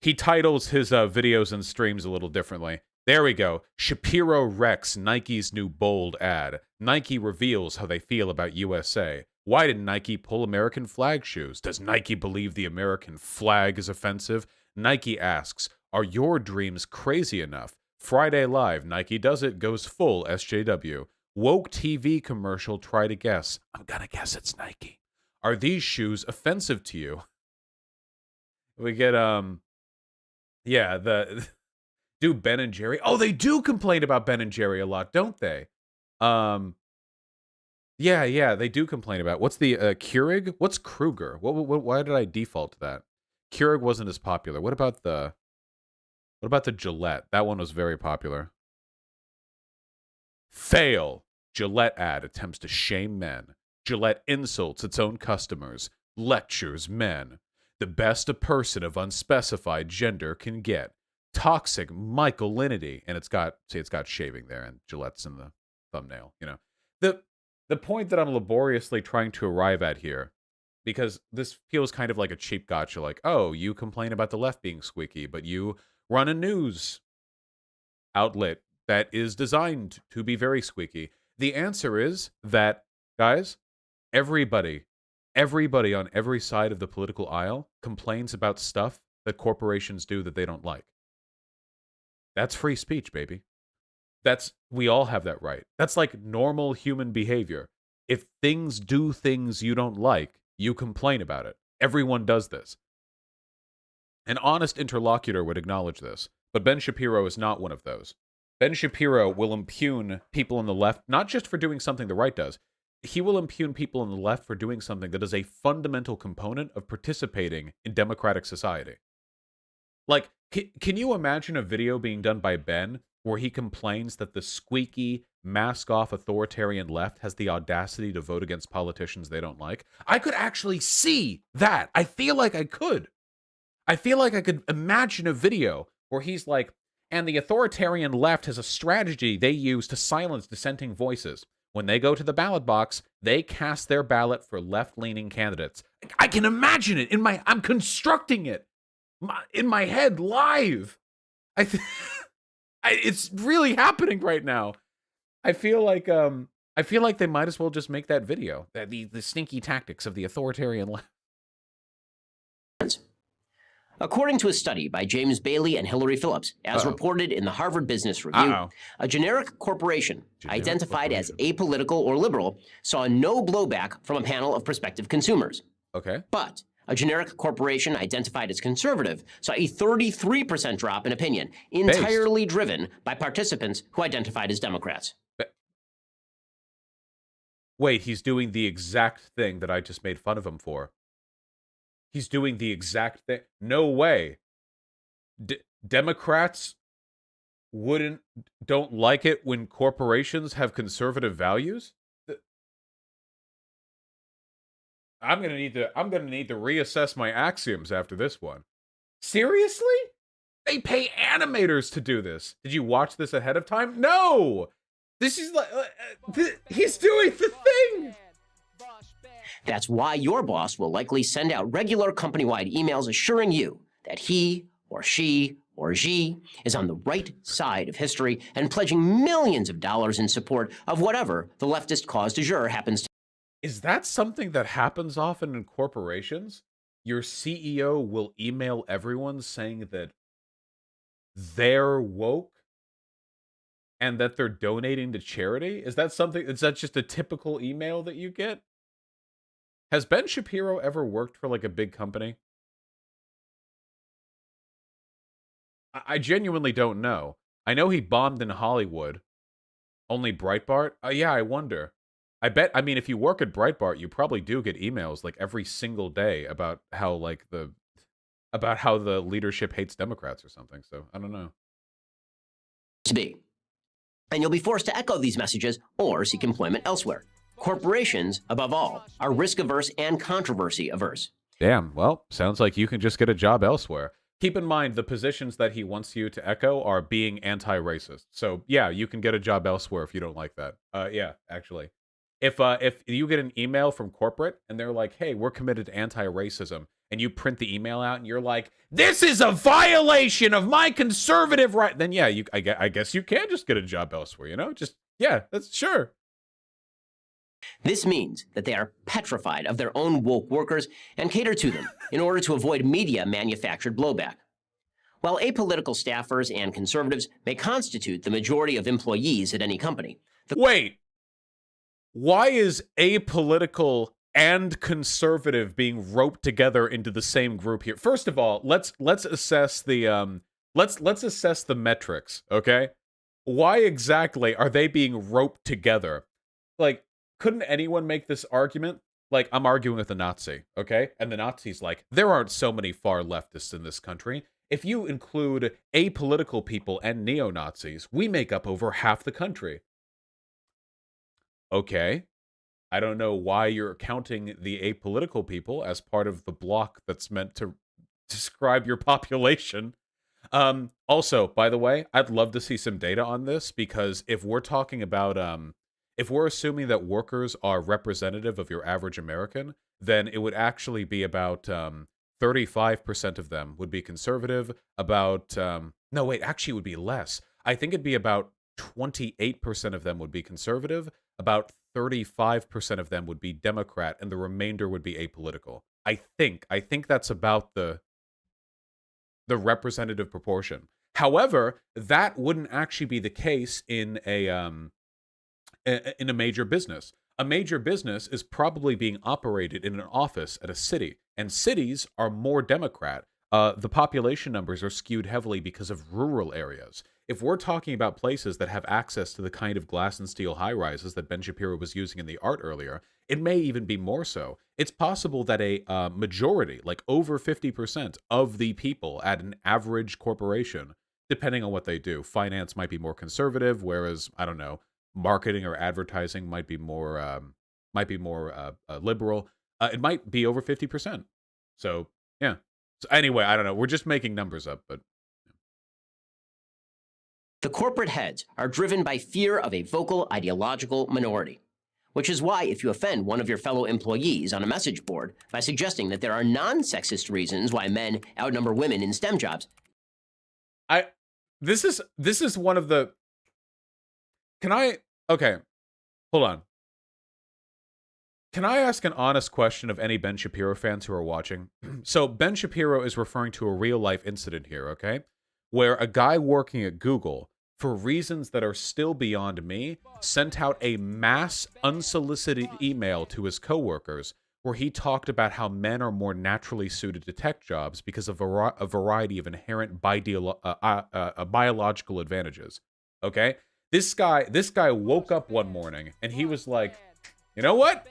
He titles his videos and streams a little differently. There we go. Shapiro wrecks Nike's new bold ad. Nike reveals how they feel about USA. Why did Nike pull American flag shoes? Does Nike believe the American flag is offensive? Nike asks, are your dreams crazy enough? Friday Live, Nike Does It goes full SJW. Woke TV commercial, try to guess. I'm gonna guess it's Nike. Are these shoes offensive to you? We get, yeah, do Ben and Jerry. Oh, they do complain about Ben and Jerry a lot, don't they? Yeah, they do complain about. What's the Keurig? What's Kruger? Why did I default to that? Keurig wasn't as popular. What about the Gillette? That one was very popular. Fail. Gillette ad attempts to shame men. Gillette insults its own customers. Lectures men. The best a person of unspecified gender can get. Toxic masculinity. And it's got shaving there, and Gillette's in the thumbnail, you know. The point that I'm laboriously trying to arrive at here, because this feels kind of like a cheap gotcha, like, oh, you complain about the left being squeaky, but you run a news outlet that is designed to be very squeaky. The answer is that, guys, everybody on every side of the political aisle complains about stuff that corporations do that they don't like. That's free speech, baby. We all have that right. That's like normal human behavior. If things do things you don't like, you complain about it. Everyone does this. An honest interlocutor would acknowledge this, but Ben Shapiro is not one of those. Ben Shapiro will impugn people on the left, not just for doing something the right does. He will impugn people on the left for doing something that is a fundamental component of participating in democratic society. Like, can you imagine a video being done by Ben where he complains that the squeaky, mask-off authoritarian left has the audacity to vote against politicians they don't like? I could actually see that. I feel like I could. I feel like I could imagine a video where he's like, and the authoritarian left has a strategy they use to silence dissenting voices. When they go to the ballot box, they cast their ballot for left-leaning candidates. I can imagine it I'm constructing it in my head live. It's really happening right now. I feel like they might as well just make that video. The sneaky tactics of the authoritarian left. According to a study by James Bailey and Hillary Phillips, as reported in the Harvard Business Review, a generic corporation identified as apolitical or liberal saw no blowback from a panel of prospective consumers. Okay. But a generic corporation identified as conservative saw a 33% drop in opinion, entirely driven by participants who identified as Democrats. Wait, he's doing the exact thing that I just made fun of him for. He's doing the exact thing. No way. Democrats don't like it when corporations have conservative values? I'm gonna need to reassess my axioms after this one. Seriously? They pay animators to do this. Did you watch this ahead of time? No! This is like he's doing the thing. That's why your boss will likely send out regular company-wide emails assuring you that he or she or Xi, is on the right side of history and pledging millions of dollars in support of whatever the leftist cause du jour happens to. Is that something that happens often in corporations? Your CEO will email everyone saying that they're woke and that they're donating to charity? Is that just a typical email that you get? Has Ben Shapiro ever worked for like a big company? I genuinely don't know. I know he bombed in Hollywood. Only Breitbart? Yeah, I wonder. I mean, if you work at Breitbart, you probably do get emails like every single day about how the leadership hates Democrats or something. So I don't know. Be. And you'll be forced to echo these messages or seek employment elsewhere. Corporations, above all, are risk averse and controversy averse. Damn. Well, sounds like you can just get a job elsewhere. Keep in mind, the positions that he wants you to echo are being anti-racist. So yeah, you can get a job elsewhere if you don't like that. Yeah, actually. If you get an email from corporate and they're like, "Hey, we're committed to anti-racism," and you print the email out and you're like, "This is a violation of my conservative right," then yeah, I guess you can just get a job elsewhere. You know, just yeah, that's sure. This means that they are petrified of their own woke workers and cater to them in order to avoid media manufactured blowback. While apolitical staffers and conservatives may constitute the majority of employees at any company. Wait. Why is apolitical and conservative being roped together into the same group here? First of all, let's assess the let's assess the metrics, okay? Why exactly are they being roped together? Like, couldn't anyone make this argument? Like, I'm arguing with a Nazi, okay? And the Nazi's like, there aren't so many far leftists in this country. If you include apolitical people and neo-Nazis, we make up over half the country. Okay. I don't know why you're counting the apolitical people as part of the block that's meant to describe your population. Also, by the way, I'd love to see some data on this, because if we're talking about if we're assuming that workers are representative of your average American, then it would actually be about 35% of them would be conservative, about no wait, actually it would be less. I think it'd be about 28% of them would be conservative, about 35% of them would be Democrat, and the remainder would be apolitical. I think that's about the representative proportion. However, that wouldn't actually be the case in a major business. A major business is probably being operated in an office at a city, and cities are more Democrat. The population numbers are skewed heavily because of rural areas. If we're talking about places that have access to the kind of glass and steel high-rises that Ben Shapiro was using in the art earlier, it may even be more so. It's possible that a majority, like over 50% of the people at an average corporation, depending on what they do, finance might be more conservative, whereas, I don't know, marketing or advertising might be more liberal. It might be over 50%. So, yeah. So anyway, I don't know. We're just making numbers up, but the corporate heads are driven by fear of a vocal ideological minority, which is why if you offend one of your fellow employees on a message board by suggesting that there are non-sexist reasons why men outnumber women in STEM jobs. This is one of the okay, hold on. Can I ask an honest question of any Ben Shapiro fans who are watching? So Ben Shapiro is referring to a real life incident here, okay? Where a guy working at Google, for reasons that are still beyond me, sent out a mass unsolicited email to his coworkers where he talked about how men are more naturally suited to tech jobs because of a variety of inherent biological advantages. Okay? This guy woke up one morning and he was like, you know what?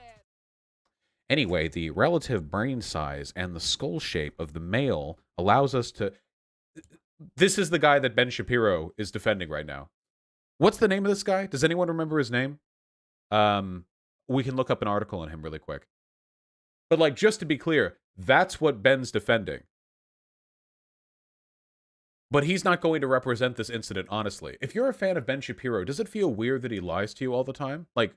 Anyway, the relative brain size and the skull shape of the male allows us to... This is the guy that Ben Shapiro is defending right now. What's the name of this guy? Does anyone remember his name? We can look up an article on him really quick. But, like, just to be clear, that's what Ben's defending. But he's not going to represent this incident, honestly. If you're a fan of Ben Shapiro, does it feel weird that he lies to you all the time? Like,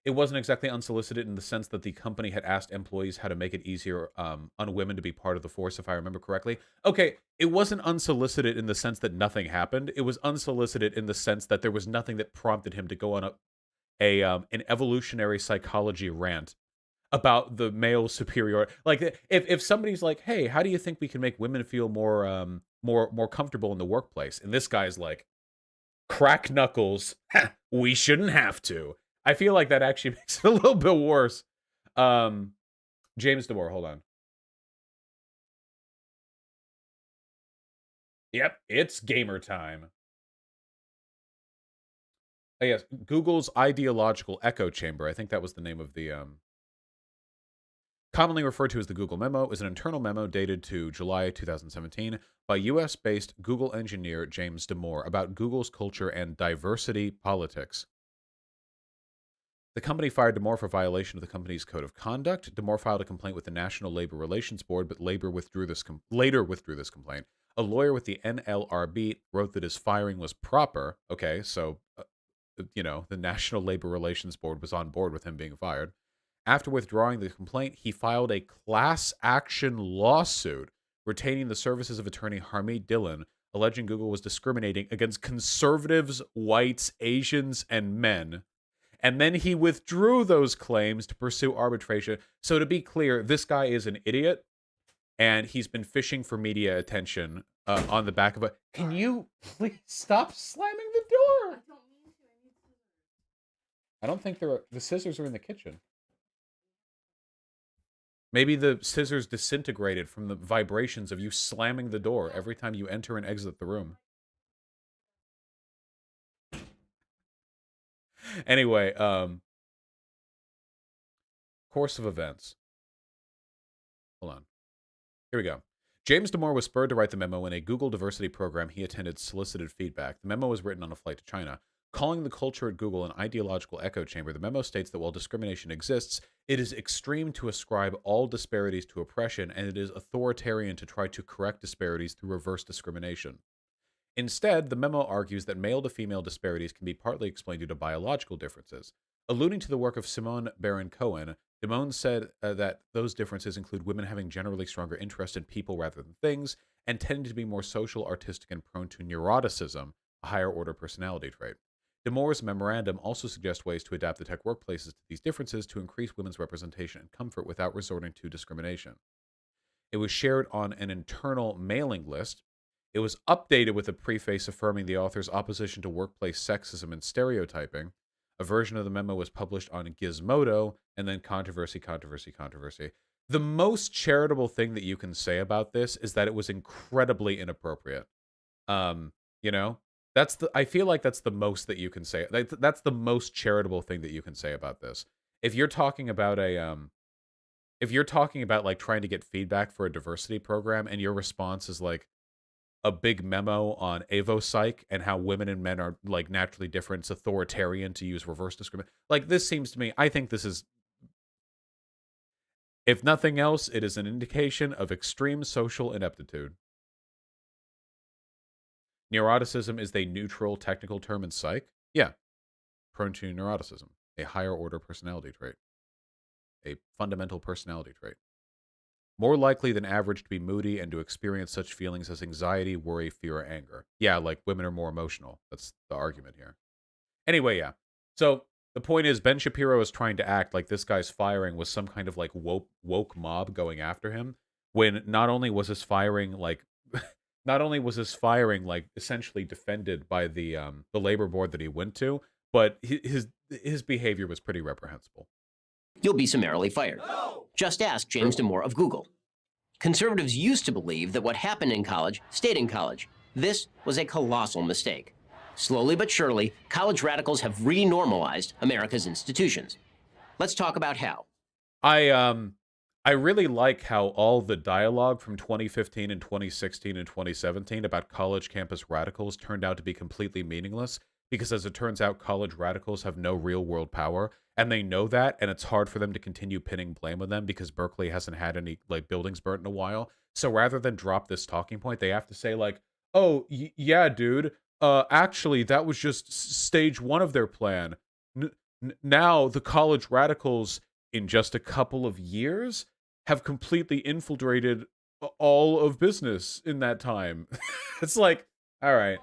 It wasn't exactly unsolicited in the sense that the company had asked employees how to make it easier on women to be part of the force, if I remember correctly. Okay, it wasn't unsolicited in the sense that nothing happened. It was unsolicited in the sense that there was nothing that prompted him to go on an evolutionary psychology rant about the male superior. Like if somebody's like, "Hey, how do you think we can make women feel more comfortable in the workplace?" And this guy's like, "Crack knuckles. We shouldn't have to." I feel like that actually makes it a little bit worse. James Damore, hold on. Yep, it's gamer time. Oh, yes, Google's ideological echo chamber. I think that was the name of the commonly referred to as the Google Memo, is an internal memo dated to July 2017 by US-based Google engineer James Damore about Google's culture and diversity politics. The company fired Damore for violation of the company's code of conduct. Damore filed a complaint with the National Labor Relations Board, but later withdrew this complaint. A lawyer with the NLRB wrote that his firing was proper. Okay, so the National Labor Relations Board was on board with him being fired. After withdrawing the complaint, he filed a class action lawsuit retaining the services of attorney Harmeet Dillon, alleging Google was discriminating against conservatives, whites, Asians, and men. And then he withdrew those claims to pursue arbitration. So to be clear, this guy is an idiot, and he's been fishing for media attention on the back of a... Can you please stop slamming the door? I don't think the scissors are in the kitchen. Maybe the scissors disintegrated from the vibrations of you slamming the door every time you enter and exit the room. Anyway, course of events. Hold on. Here we go. James Damore was spurred to write the memo when a Google diversity program he attended solicited feedback. The memo was written on a flight to China. Calling the culture at Google an ideological echo chamber, the memo states that while discrimination exists, it is extreme to ascribe all disparities to oppression, and it is authoritarian to try to correct disparities through reverse discrimination. Instead, the memo argues that male to female disparities can be partly explained due to biological differences. Alluding to the work of Simone Baron-Cohen, Damone said that those differences include women having generally stronger interest in people rather than things, and tending to be more social, artistic, and prone to neuroticism, a higher order personality trait. Damore's memorandum also suggests ways to adapt the tech workplaces to these differences to increase women's representation and comfort without resorting to discrimination. It was shared on an internal mailing list. It was updated with a preface affirming the author's opposition to workplace sexism and stereotyping. A version of the memo was published on Gizmodo, and then controversy. The most charitable thing that you can say about this is that it was incredibly inappropriate. I feel like that's the most that you can say. That's the most charitable thing that you can say about this. If you're talking about like trying to get feedback for a diversity program and your response is like a big memo on AvoPsych and how women and men are like naturally different, it's authoritarian to use reverse discrimination. Like, this seems to me, I think this is, if nothing else, it is an indication of extreme social ineptitude. Neuroticism is a neutral technical term in psych. Yeah. Prone to neuroticism, a higher order personality trait, a fundamental personality trait. More likely than average to be moody and to experience such feelings as anxiety, worry, fear, or anger. Yeah, like women are more emotional. That's the argument here. Anyway, yeah. So the point is, Ben Shapiro is trying to act like this guy's firing was some kind of like woke mob going after him, when not only was his firing like essentially defended by the labor board that he went to, but his behavior was pretty reprehensible. You'll be summarily fired. No! Just ask James Damore of Google. Conservatives used to believe that what happened in college stayed in college. This was a colossal mistake. Slowly but surely, college radicals have renormalized America's institutions. Let's talk about how. I really like how all the dialogue from 2015 and 2016 and 2017 about college campus radicals turned out to be completely meaningless, because as it turns out, college radicals have no real world power, and they know that, and it's hard for them to continue pinning blame on them because Berkeley hasn't had any like buildings burnt in a while. So rather than drop this talking point, they have to say like, "Oh, yeah, dude, actually that was just stage one of their plan. Now the college radicals, in just a couple of years, have completely infiltrated all of business in that time. It's like, all right.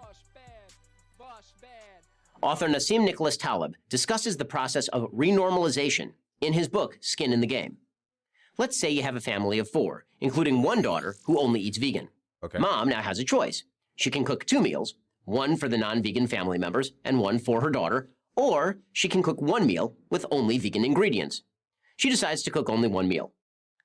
Author Nassim Nicholas Taleb discusses the process of renormalization in his book, Skin in the Game. Let's say you have a family of 4, including one daughter who only eats vegan. Okay. Mom now has a choice. She can cook 2 meals, one for the non-vegan family members and one for her daughter, or she can cook 1 meal with only vegan ingredients. She decides to cook only 1 meal.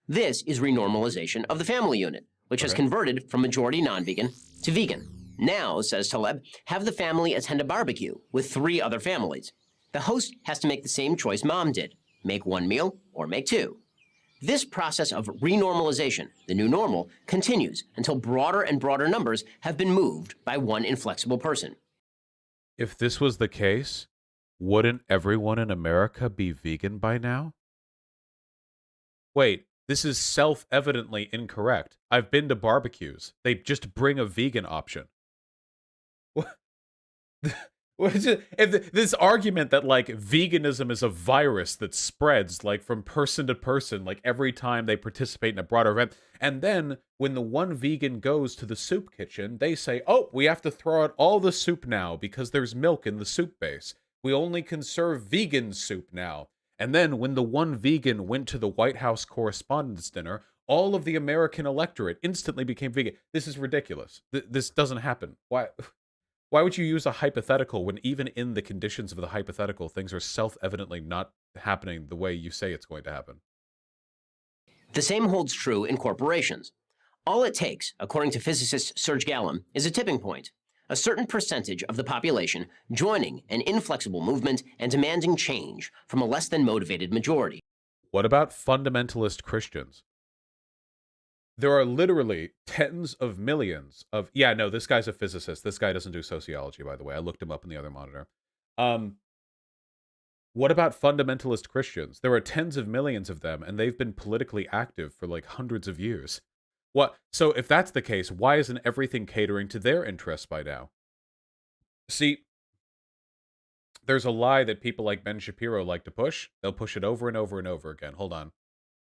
This is renormalization of the family unit, which has converted from majority non-vegan to vegan. Now, says Taleb, have the family attend a barbecue with 3 other families. The host has to make the same choice Mom did, make 1 meal or make 2. This process of renormalization, the new normal, continues until broader and broader numbers have been moved by one inflexible person. If this was the case, wouldn't everyone in America be vegan by now? Wait, this is self-evidently incorrect. I've been to barbecues. They just bring a vegan option. What? What is it? This argument that like veganism is a virus that spreads like from person to person, like every time they participate in a broader event, and then when the one vegan goes to the soup kitchen, they say, "Oh, we have to throw out all the soup now because there's milk in the soup base. We only can serve vegan soup now." And then when the one vegan went to the White House Correspondents' Dinner, all of the American electorate instantly became vegan. This is ridiculous. This doesn't happen. Why? Why would you use a hypothetical when even in the conditions of the hypothetical, things are self-evidently not happening the way you say it's going to happen? The same holds true in corporations. All it takes, according to physicist Serge Gallum, is a tipping point. A certain percentage of the population joining an inflexible movement and demanding change from a less than motivated majority. What about fundamentalist Christians? There are literally tens of millions of... Yeah, no, this guy's a physicist. This guy doesn't do sociology, by the way. I looked him up in the other monitor. What about fundamentalist Christians? There are tens of millions of them, and they've been politically active for like hundreds of years. What? So if that's the case, why isn't everything catering to their interests by now? See, there's a lie that people like Ben Shapiro like to push. They'll push it over and over and over again. Hold on.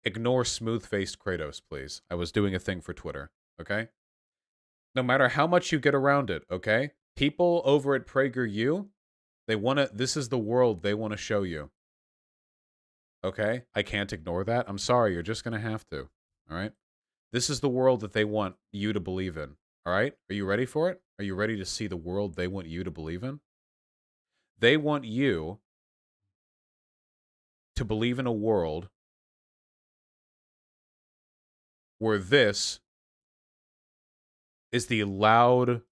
Ignore smooth-faced Kratos, please. I was doing a thing for Twitter, okay? No matter how much you get around it, okay? People over at PragerU, they want to... This is the world they want to show you. Okay? I can't ignore that. I'm sorry, you're just going to have to. All right? This is the world that they want you to believe in. All right? Are you ready for it? Are you ready to see the world they want you to believe in? They want you to believe in a world where this is the loud,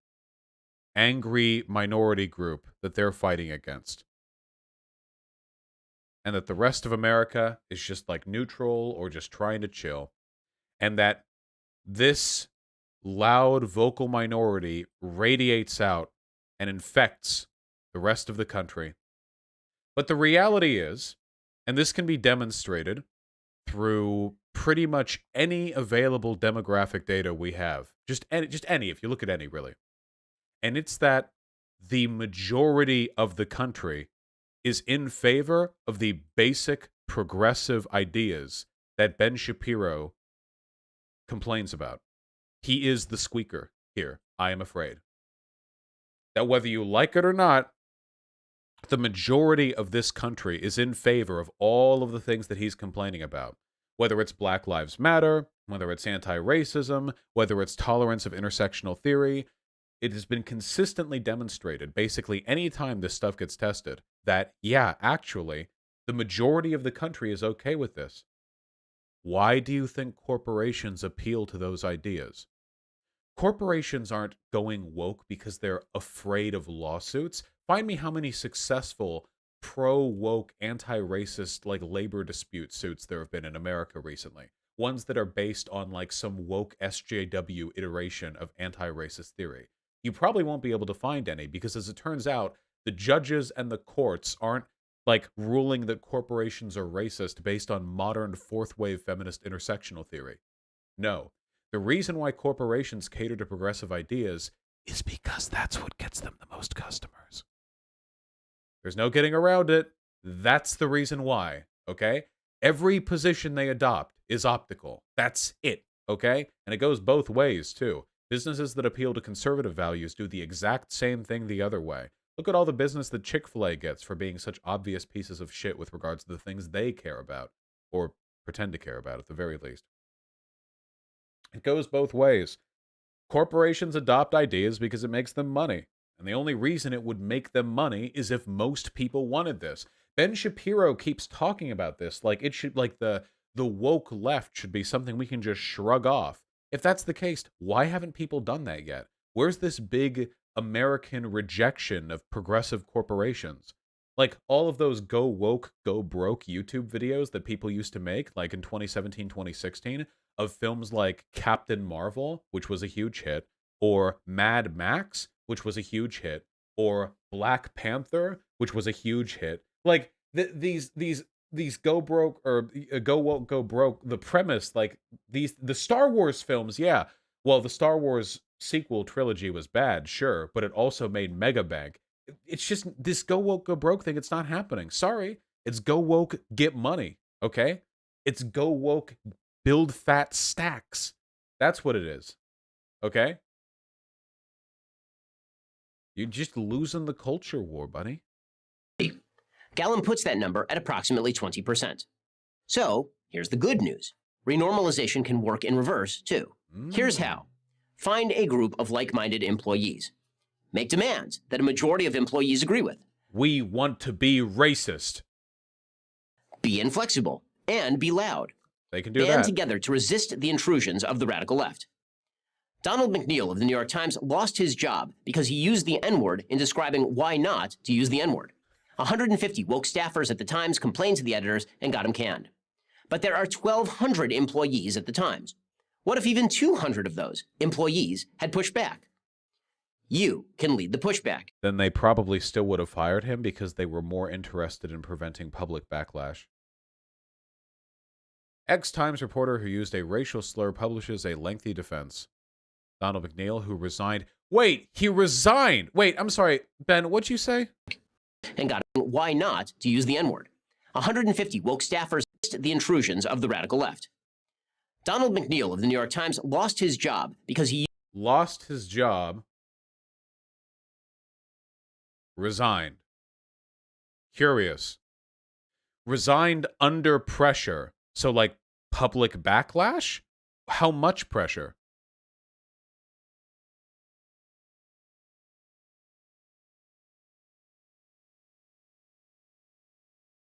angry minority group that they're fighting against. And that the rest of America is just like neutral or just trying to chill. And that this loud vocal minority radiates out and infects the rest of the country. But the reality is, and this can be demonstrated through pretty much any available demographic data we have. Just any, if you look at any, really. And it's that the majority of the country is in favor of the basic progressive ideas that Ben Shapiro complains about. He is the squeaker here, I am afraid. That whether you like it or not, the majority of this country is in favor of all of the things that he's complaining about. Whether it's Black Lives Matter, whether it's anti-racism, whether it's tolerance of intersectional theory, it has been consistently demonstrated, basically any time this stuff gets tested, that, yeah, actually, the majority of the country is okay with this. Why do you think corporations appeal to those ideas? Corporations aren't going woke because they're afraid of lawsuits. Find me how many successful pro-woke, anti-racist, like, labor dispute suits there have been in America recently. Ones that are based on, like, some woke SJW iteration of anti-racist theory. You probably won't be able to find any because, as it turns out, the judges and the courts aren't, like, ruling that corporations are racist based on modern fourth-wave feminist intersectional theory. No. The reason why corporations cater to progressive ideas is because that's what gets them the most customers. There's no getting around it. That's the reason why, okay? Every position they adopt is optical. That's it, okay? And it goes both ways, too. Businesses that appeal to conservative values do the exact same thing the other way. Look at all the business that Chick-fil-A gets for being such obvious pieces of shit with regards to the things they care about, or pretend to care about at the very least. It goes both ways. Corporations adopt ideas because it makes them money. And the only reason it would make them money is if most people wanted this. Ben Shapiro keeps talking about this like it should, like the woke left should be something we can just shrug off. If that's the case, why haven't people done that yet? Where's this big American rejection of progressive corporations? Like all of those go woke, go broke YouTube videos that people used to make, like in 2017, 2016, of films like Captain Marvel, which was a huge hit, or Mad Max, which was a huge hit, or Black Panther, which was a huge hit. Like these go broke or go woke, go broke. The premise, like the Star Wars films, yeah. Well, the Star Wars sequel trilogy was bad, sure, but it also made mega bank. It's just this go woke, go broke thing. It's not happening. Sorry, it's go woke, get money. Okay, it's go woke, build fat stacks. That's what it is. Okay. You're just losing the culture war, buddy. Gallum puts that number at approximately 20%. So, here's the good news. Renormalization can work in reverse, too. Here's how. Find a group of like-minded employees. Make demands that a majority of employees agree with. We want to be racist. Be inflexible and be loud. They can do that. Band together to resist the intrusions of the radical left. Donald McNeil of the New York Times lost his job because he used the N-word in describing why not to use the N-word. 150 woke staffers at the Times complained to the editors and got him canned. But there are 1,200 employees at the Times. What if even 200 of those employees had pushed back? You can lead the pushback. Then they probably still would have fired him because they were more interested in preventing public backlash. Ex-Times reporter who used a racial slur publishes a lengthy defense. Donald McNeil, who resigned... Wait, he resigned! Wait, I'm sorry, Ben, what'd you say? And got why not to use the N-word. 150 woke staffers resist the intrusions of the radical left. Donald McNeil of the New York Times lost his job because he... Lost his job. Resigned. Curious. Resigned under pressure. So, like, public backlash? How much pressure?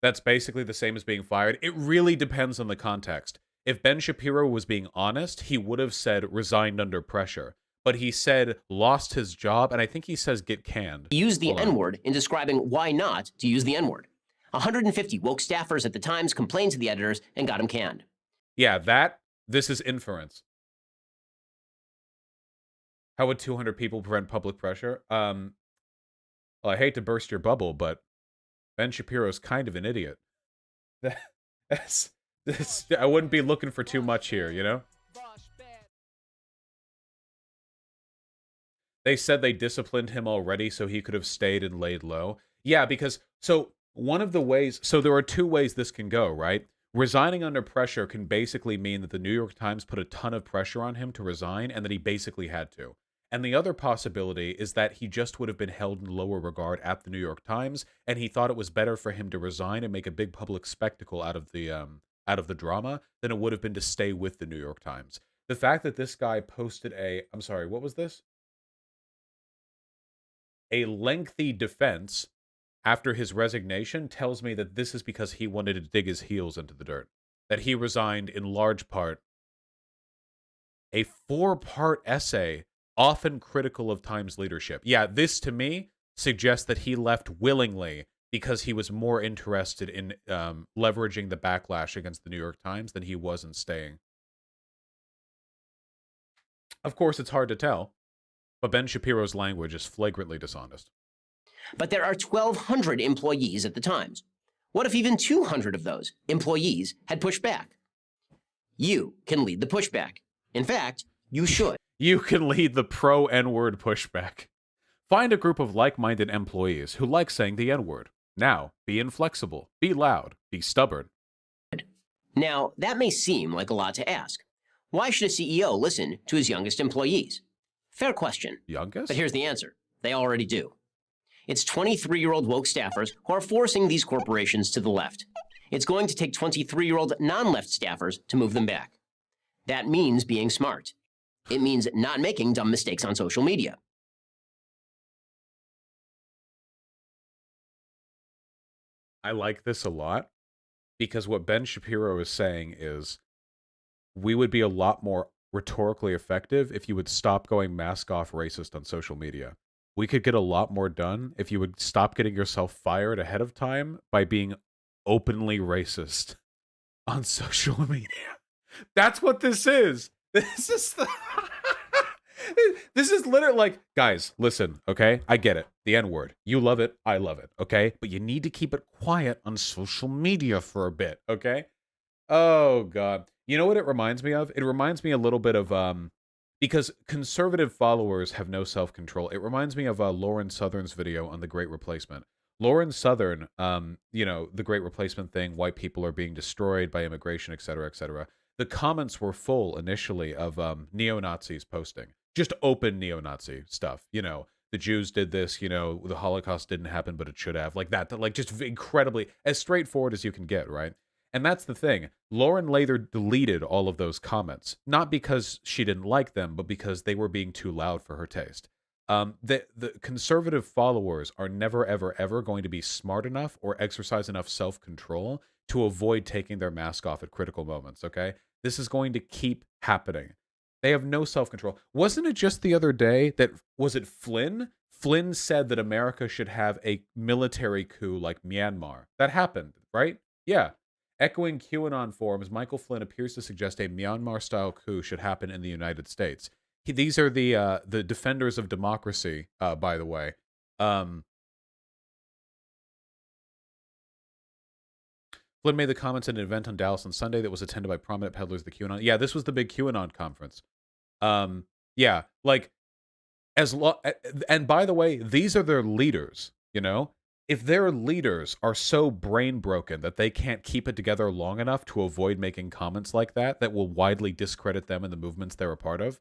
That's basically the same as being fired. It really depends on the context. If Ben Shapiro was being honest, he would have said resigned under pressure. But he said lost his job, and I think he says get canned. Use the N-word in describing why not to use the N-word. 150 woke staffers at the Times complained to the editors and got him canned. Yeah, this is inference. How would 200 people prevent public pressure? Well, I hate to burst your bubble, but Ben Shapiro's kind of an idiot. I wouldn't be looking for too much here, you know? They said they disciplined him already so he could have stayed and laid low. Yeah, because, so one of the ways, so there are two ways this can go, right? Resigning under pressure can basically mean that the New York Times put a ton of pressure on him to resign and that he basically had to. And the other possibility is that he just would have been held in lower regard at the New York Times, and he thought it was better for him to resign and make a big public spectacle out of the drama than it would have been to stay with the New York Times. The fact that this guy posted I'm sorry, what was this? A lengthy defense after his resignation tells me that this is because he wanted to dig his heels into the dirt. That he resigned in large part. A 4-part essay often critical of Times leadership. Yeah, this to me suggests that he left willingly because he was more interested in leveraging the backlash against the New York Times than he was in staying. Of course, it's hard to tell, but Ben Shapiro's language is flagrantly dishonest. But there are 1,200 employees at the Times. What if even 200 of those employees had pushed back? You can lead the pushback. In fact, you should. You can lead the pro N-word pushback. Find a group of like-minded employees who like saying the N-word. Now, be inflexible, be loud, be stubborn. Now, that may seem like a lot to ask. Why should a CEO listen to his youngest employees? Fair question. Youngest? But here's the answer. They already do. It's 23-year-old woke staffers who are forcing these corporations to the left. It's going to take 23-year-old non-left staffers to move them back. That means being smart. It means not making dumb mistakes on social media. I like this a lot because what Ben Shapiro is saying is we would be a lot more rhetorically effective if you would stop going mask off racist on social media. We could get a lot more done if you would stop getting yourself fired ahead of time by being openly racist on social media. That's what this is. This is the this is literally like, guys, listen, okay? I get it. The N-word. You love it. I love it, okay? But you need to keep it quiet on social media for a bit, okay? Oh, God. You know what it reminds me of? It reminds me a little bit of, because conservative followers have no self-control. It reminds me of Lauren Southern's video on The Great Replacement. Lauren Southern, you know, The Great Replacement thing, white people are being destroyed by immigration, et cetera, et cetera. The comments were full initially of neo-Nazis posting. Just open neo-Nazi stuff. You know, the Jews did this, you know, the Holocaust didn't happen, but it should have. Like that, like just incredibly, as straightforward as you can get, right? And that's the thing. Lauren later deleted all of those comments, not because she didn't like them, but because they were being too loud for her taste. The conservative followers are never, ever, ever going to be smart enough or exercise enough self-control to avoid taking their mask off at critical moments, okay? This is going to keep happening. They have no self-control. Wasn't it just the other day that, was it Flynn? Flynn said that America should have a military coup like Myanmar. That happened, right? Yeah. Echoing QAnon forums, Michael Flynn appears to suggest a Myanmar-style coup should happen in the United States. These are the defenders of democracy, by the way. Flynn made the comments at an event on Dallas on Sunday that was attended by prominent peddlers of the QAnon. Yeah, this was the big QAnon conference. Yeah, like, and by the way, these are their leaders, you know? If their leaders are so brain broken that they can't keep it together long enough to avoid making comments like that will widely discredit them and the movements they're a part of.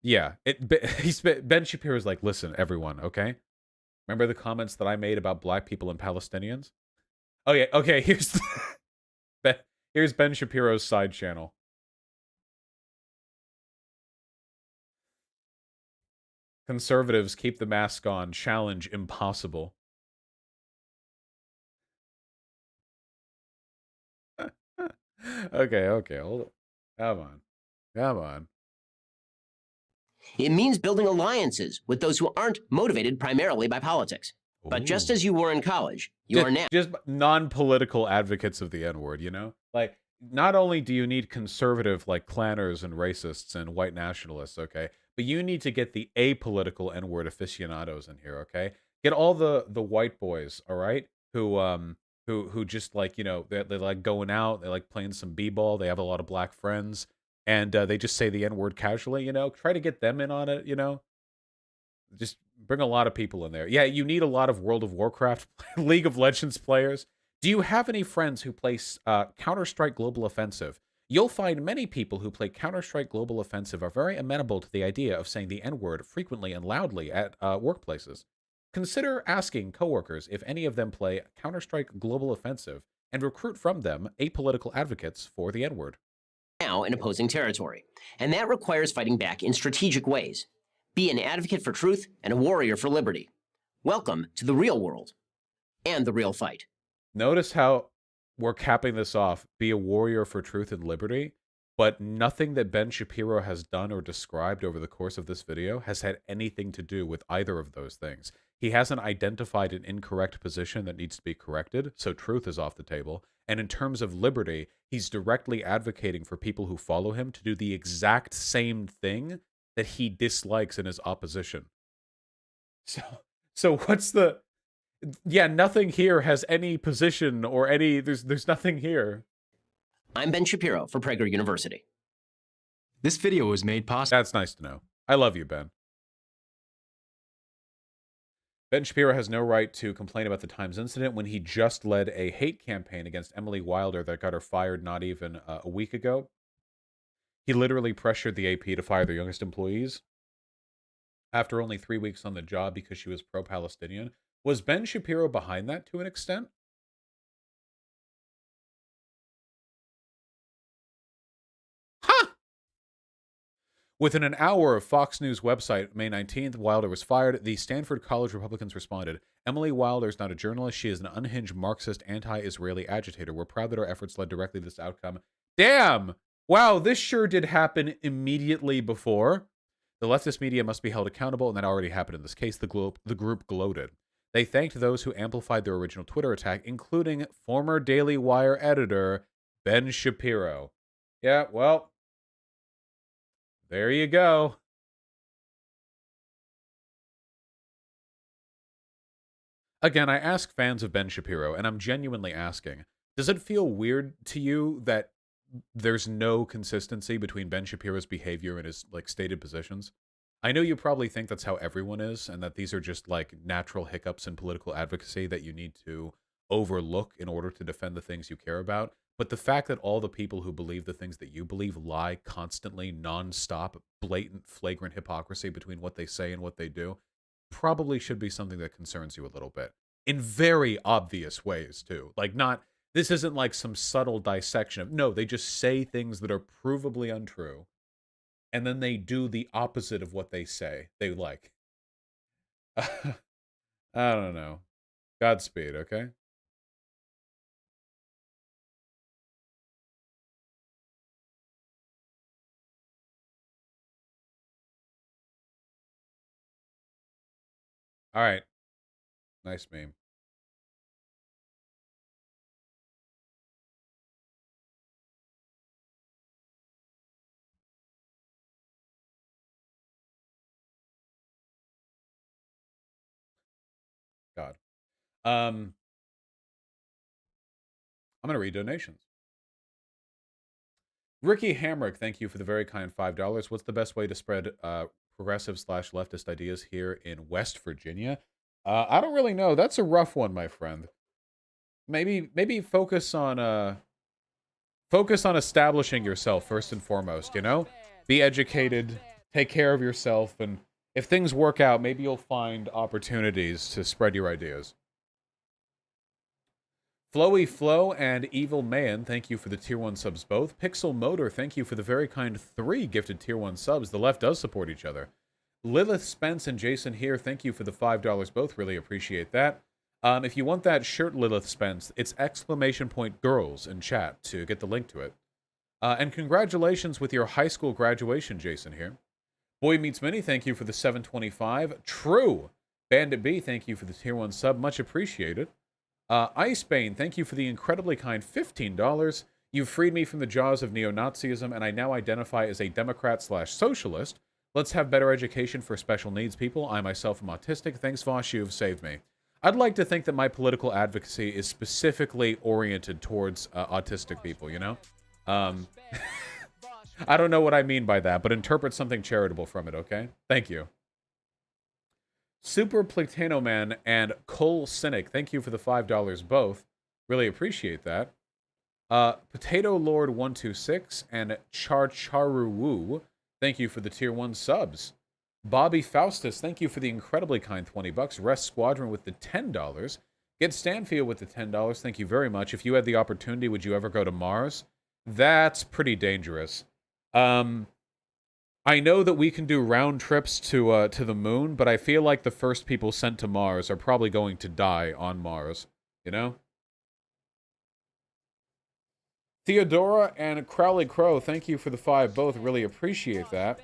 Yeah, Ben Shapiro's like, listen, everyone, okay? Remember the comments that I made about black people and Palestinians? Oh yeah, okay, here's Ben Shapiro's side channel. Conservatives keep the mask on, challenge impossible. Okay, hold on. Come on. It means building alliances with those who aren't motivated primarily by politics. But just as you were in college, you are now. Just non-political advocates of the N-word, you know? Like, not only do you need conservative, like, clanners and racists and white nationalists, okay? But you need to get the apolitical N-word aficionados in here, okay? Get all the white boys, all right? Who just, like, you know, they like going out, they like playing some b-ball, they have a lot of black friends, and they just say the N-word casually, you know? Try to get them in on it, you know? Just bring a lot of people in there. Yeah, you need a lot of World of Warcraft, League of Legends players. Do you have any friends who play Counter-Strike Global Offensive? You'll find many people who play Counter-Strike Global Offensive are very amenable to the idea of saying the N-word frequently and loudly at workplaces. Consider asking coworkers if any of them play Counter-Strike Global Offensive and recruit from them apolitical advocates for the N-word. Now in opposing territory, and that requires fighting back in strategic ways. Be an advocate for truth and a warrior for liberty. Welcome to the real world and the real fight. Notice how we're capping this off. Be a warrior for truth and liberty, but nothing that Ben Shapiro has done or described over the course of this video has had anything to do with either of those things. He hasn't identified an incorrect position that needs to be corrected, so truth is off the table. And in terms of liberty, he's directly advocating for people who follow him to do the exact same thing that he dislikes in his opposition. So what's the... Yeah, nothing here has any position or any... There's nothing here. I'm Ben Shapiro for Prager University. This video was made possible. That's nice to know. I love you, Ben. Ben Shapiro has no right to complain about the Times incident when he just led a hate campaign against Emily Wilder that got her fired not even a week ago. He literally pressured the AP to fire their youngest employees after only 3 weeks on the job because she was pro-Palestinian. Was Ben Shapiro behind that to an extent? Huh! Within an hour of Fox News website, May 19th, Wilder was fired. The Stanford College Republicans responded, Emily Wilder is not a journalist. She is an unhinged Marxist, anti-Israeli agitator. We're proud that our efforts led directly to this outcome. Damn! Wow, this sure did happen immediately before. The leftist media must be held accountable, and that already happened in this case. The group gloated. They thanked those who amplified their original Twitter attack, including former Daily Wire editor Ben Shapiro. Yeah, well, there you go. Again, I ask fans of Ben Shapiro, and I'm genuinely asking, does it feel weird to you that there's no consistency between Ben Shapiro's behavior and his like stated positions? I know you probably think that's how everyone is, and that these are just like natural hiccups in political advocacy that you need to overlook in order to defend the things you care about. But the fact that all the people who believe the things that you believe lie constantly, nonstop, blatant, flagrant hypocrisy between what they say and what they do probably should be something that concerns you a little bit. In very obvious ways, too. Like, not, this isn't like some subtle dissection of, no, they just say things that are provably untrue, and then they do the opposite of what they say they like. I don't know. Godspeed, okay? All right. Nice meme. God. I'm going to read donations. Ricky Hamrick, thank you for the very kind $5. What's the best way to spread progressive / leftist ideas here in West Virginia? I don't really know. That's a rough one, my friend. Maybe focus on establishing yourself first and foremost, you know? Be educated, take care of yourself, and if things work out, maybe you'll find opportunities to spread your ideas. Flowy Flow and Evil Man, thank you for the tier 1 subs both. Pixel Motor, thank you for the very kind 3 gifted tier 1 subs. The left does support each other. Lilith Spence and Jason here, thank you for the $5 both. Really appreciate that. If you want that shirt, Lilith Spence, it's !girls in chat to get the link to it. And congratulations with your high school graduation, Jason here. Boy Meets Mini, thank you for the 725. True. Bandit B, thank you for the tier 1 sub. Much appreciated. Icebane, thank you for the incredibly kind $15. You've freed me from the jaws of neo-Nazism, and I now identify as a Democrat / socialist. Let's have better education for special needs people. I myself am autistic. Thanks, Vosh, you've saved me. I'd like to think that my political advocacy is specifically oriented towards autistic people, you know? I don't know what I mean by that, but interpret something charitable from it, okay? Thank you. Super Platanoman and Cole Cynic, thank you for the $5 both. Really appreciate that. Potato Lord 126 and Charu Woo, thank you for the tier 1 subs. Bobby Faustus, thank you for the incredibly kind $20. Rest Squadron with the $10. Get Stanfield with the $10. Thank you very much. If you had the opportunity, would you ever go to Mars? That's pretty dangerous. I know that we can do round trips to the moon, but I feel like the first people sent to Mars are probably going to die on Mars, you know? Theodora and Crowley Crow, thank you for the 5 both. Really appreciate that.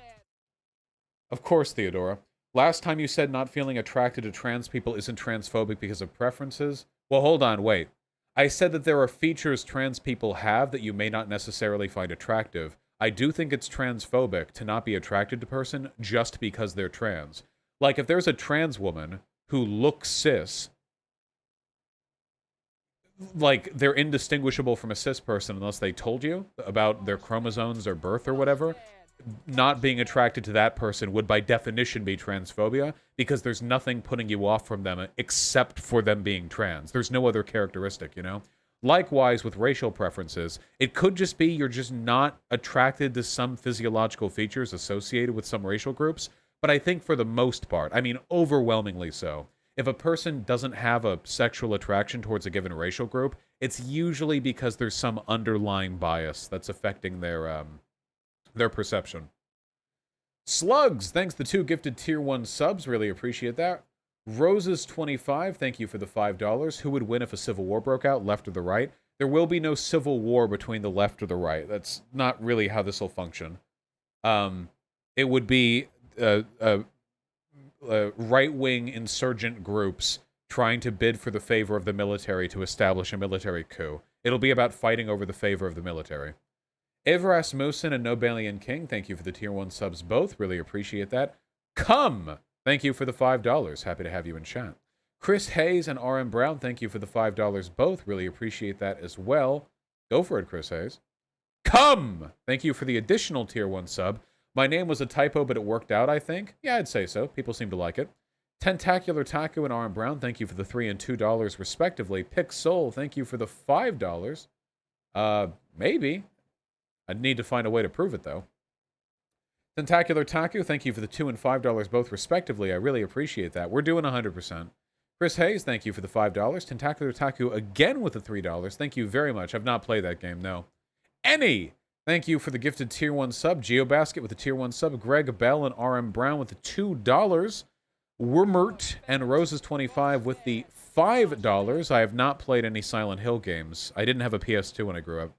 Of course, Theodora. Last time you said not feeling attracted to trans people isn't transphobic because of preferences. Well, hold on, wait. I said that there are features trans people have that you may not necessarily find attractive. I do think it's transphobic to not be attracted to a person just because they're trans. Like, if there's a trans woman who looks cis, like, they're indistinguishable from a cis person unless they told you about their chromosomes or birth or whatever, not being attracted to that person would by definition be transphobia, because there's nothing putting you off from them except for them being trans. There's no other characteristic, you know? Likewise with racial preferences, it could just be you're just not attracted to some physiological features associated with some racial groups, but I think for the most part, I mean overwhelmingly so, if a person doesn't have a sexual attraction towards a given racial group, it's usually because there's some underlying bias that's affecting their perception. Slugs, thanks the 2 gifted tier 1 subs, really appreciate that. Roses25, thank you for the $5. Who would win if a civil war broke out, left or the right? There will be no civil war between the left or the right. That's not really how this will function. It would be right-wing insurgent groups trying to bid for the favor of the military to establish a military coup. It'll be about fighting over the favor of the military. Evrasmussen and Nobalian King, thank you for the tier 1 subs both. Really appreciate that. Come! Thank you for the $5. Happy to have you in chat. Chris Hayes and RM Brown, thank you for the $5 both. Really appreciate that as well. Go for it, Chris Hayes. Come! Thank you for the additional tier 1 sub. My name was a typo, but it worked out, I think. Yeah, I'd say so. People seem to like it. Tentacular Taco and RM Brown, thank you for the $3 and $2 respectively. Pick Soul, thank you for the $5. Maybe. I'd need to find a way to prove it, though. Tentacular Taku, thank you for the $2 and $5 both respectively. I really appreciate that. We're doing 100%. Chris Hayes, thank you for the $5. Tentacular Taku again with the $3. Thank you very much. I've not played that game, no. Any, thank you for the gifted tier 1 sub. GeoBasket with the tier 1 sub. Greg Bell and RM Brown with the $2. Wormert and Roses25 with the $5. I have not played any Silent Hill games. I didn't have a PS2 when I grew up.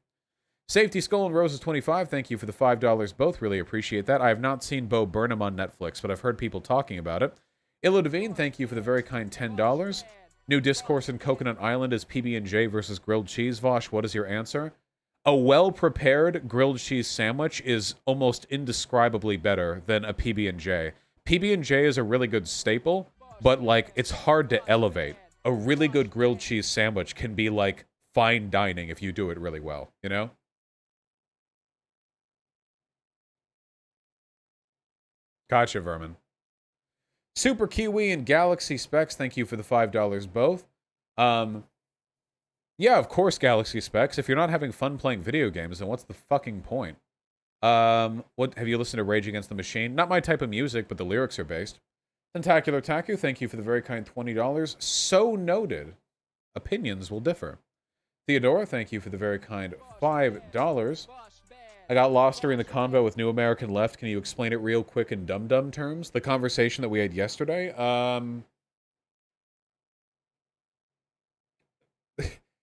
Safety Skull and Roses25, thank you for the $5 both. Really appreciate that. I have not seen Bo Burnham on Netflix, but I've heard people talking about it. Illo Devine, thank you for the very kind $10. New discourse in Coconut Island is PB&J versus grilled cheese. Vosh, what is your answer? A well-prepared grilled cheese sandwich is almost indescribably better than a PB&J. PB&J is a really good staple, but, like, it's hard to elevate. A really good grilled cheese sandwich can be, like, fine dining if you do it really well, you know? Gotcha, Vermin. Super Kiwi and Galaxy Specs, thank you for the $5 both. Yeah, of course, Galaxy Specs. If you're not having fun playing video games, then what's the fucking point? What have you listened to Rage Against the Machine? Not my type of music, but the lyrics are based. Tentacular Taku, thank you for the very kind $20. So noted. Opinions will differ. Theodora, thank you for the very kind $5. I got lost during the convo with New American Left. Can you explain it real quick in dum-dum terms? The conversation that we had yesterday?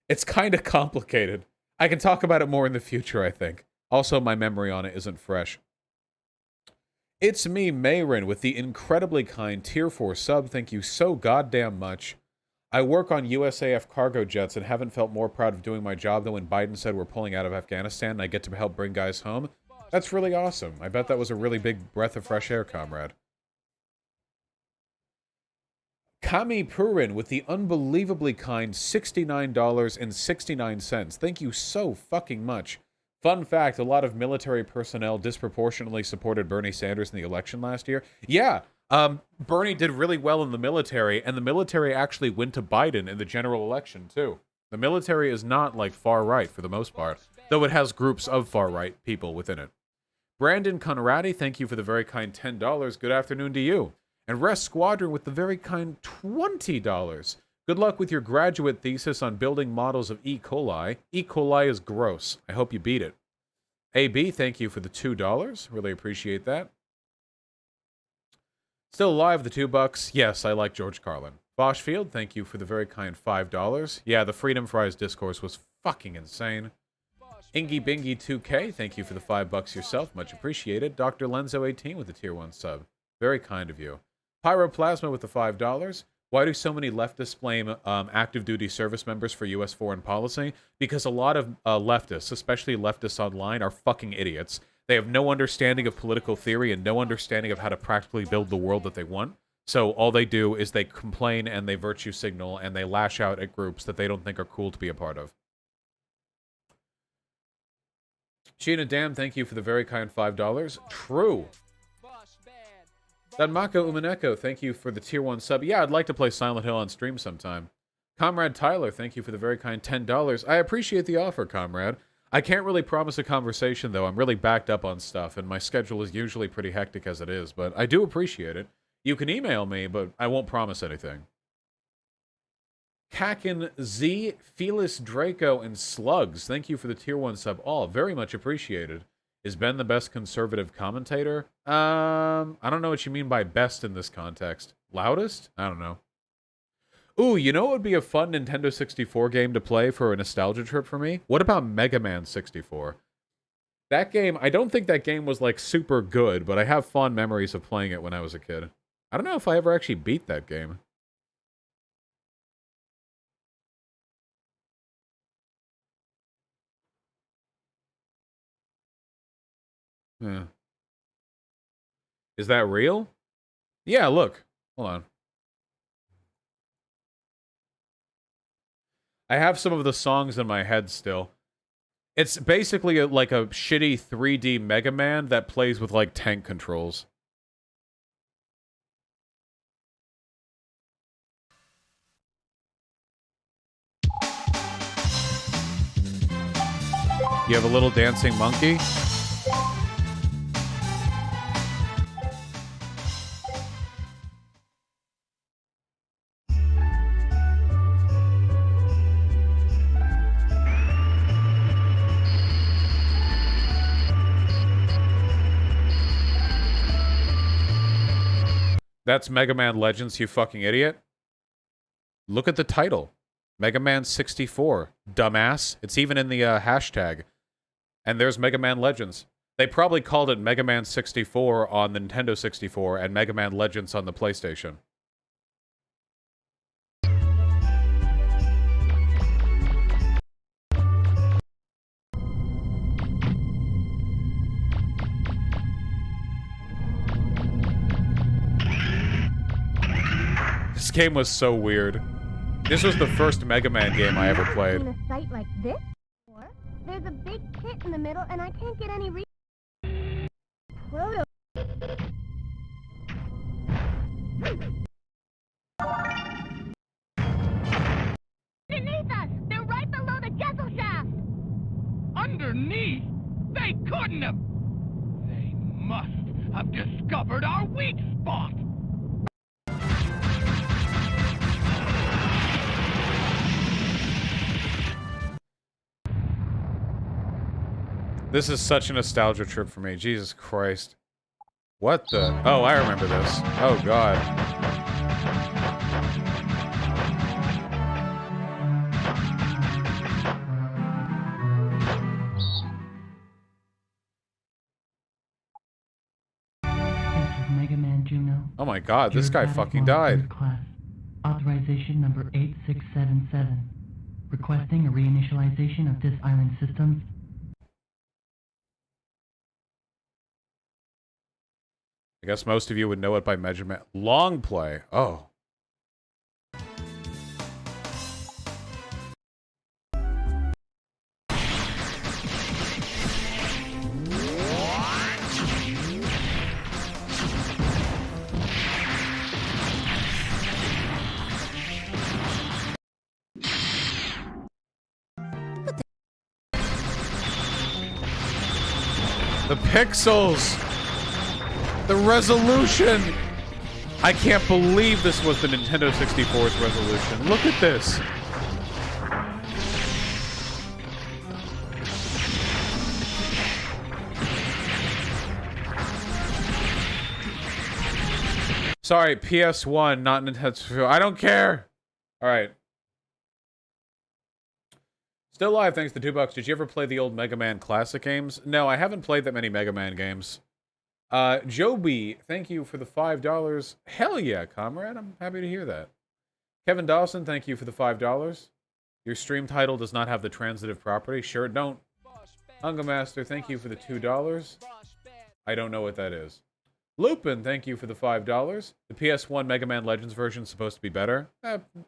It's kind of complicated. I can talk about it more in the future, I think. Also, my memory on it isn't fresh. It's me, Mayrin, with the incredibly kind Tier 4 sub. Thank you so goddamn much. I work on USAF cargo jets and haven't felt more proud of doing my job than when Biden said we're pulling out of Afghanistan and I get to help bring guys home. That's really awesome. I bet that was a really big breath of fresh air, comrade. Kami Purin with the unbelievably kind $69.69. Thank you so fucking much. Fun fact, a lot of military personnel disproportionately supported Bernie Sanders in the election last year. Yeah, Bernie did really well in the military, and the military actually went to Biden in the general election, too. The military is not, like, far-right for the most part, though it has groups of far-right people within it. Brandon Conradi, thank you for the very kind $10. Good afternoon to you. And Rest Squadron with the very kind $20. Good luck with your graduate thesis on building models of E. coli. E. coli is gross. I hope you beat it. AB, thank you for the $2. Really appreciate that. Still alive, the $2. Yes, I like George Carlin. Boschfield, thank you for the very kind $5. Yeah, the Freedom Fries discourse was fucking insane. Ingy Bingy 2K, thank you for the $5 yourself. Much appreciated. Dr. Lenzo 18 with the Tier 1 sub. Very kind of you. Pyroplasma with the $5. Why do so many leftists blame active duty service members for U.S. foreign policy? Because a lot of leftists, especially leftists online, are fucking idiots. They have no understanding of political theory and no understanding of how to practically build the world that they want. So all they do is they complain and they virtue signal and they lash out at groups that they don't think are cool to be a part of. Sheena Dam, thank you for the very kind $5. True. Danmako Umaneko, thank you for the tier 1 sub. Yeah, I'd like to play Silent Hill on stream sometime. Comrade Tyler, thank you for the very kind $10. I appreciate the offer, comrade. I can't really promise a conversation, though. I'm really backed up on stuff, and my schedule is usually pretty hectic as it is, but I do appreciate it. You can email me, but I won't promise anything. Kakin Z, Felis Draco, and Slugs, thank you for the tier 1 sub. All very much appreciated. Is Ben the best conservative commentator? I don't know what you mean by best in this context. Loudest? I don't know. Ooh, you know what would be a fun Nintendo 64 game to play for a nostalgia trip for me? What about Mega Man 64? That game, I don't think that game was like super good, but I have fond memories of playing it when I was a kid. I don't know if I ever actually beat that game. Yeah. Is that real? Yeah, look. Hold on. I have some of the songs in my head still. It's basically like a shitty 3D Mega Man that plays with like tank controls. You have a little dancing monkey? That's Mega Man Legends, you fucking idiot. Look at the title. Mega Man 64. Dumbass. It's even in the hashtag. And there's Mega Man Legends. They probably called it Mega Man 64 on the Nintendo 64 and Mega Man Legends on the PlayStation. This game was so weird. This was the first Mega Man game I ever played. In a site like this, or there's a big pit in the middle, and I can't get any Proto. Beneath us, they're right below the Jessel shaft. Underneath? They couldn't have. They must have discovered our weak spot. This is such a nostalgia trip for me. Jesus Christ. What the? Oh, I remember this. Oh, God. This is Mega Man Juno. Oh my God, this guy Bureaucratic fucking Law died. Class. Authorization number 8677. Requesting a reinitialization of this island systems. I guess most of you would know it by measurement. Long play. Oh. The pixels! The resolution! I can't believe this was the Nintendo 64's resolution. Look at this! Sorry, PS1, not Nintendo. I don't care! Alright. Still live, thanks to $2. Did you ever play the old Mega Man classic games? No, I haven't played that many Mega Man games. Joby, thank you for the $5. Hell yeah, comrade. I'm happy to hear that. Kevin Dawson, thank you for the $5. Your stream title does not have the transitive property. Sure it don't. Hunger Master, thank you for the $2. I don't know what that is. Lupin, thank you for the $5. The PS1 Mega Man Legends version is supposed to be better.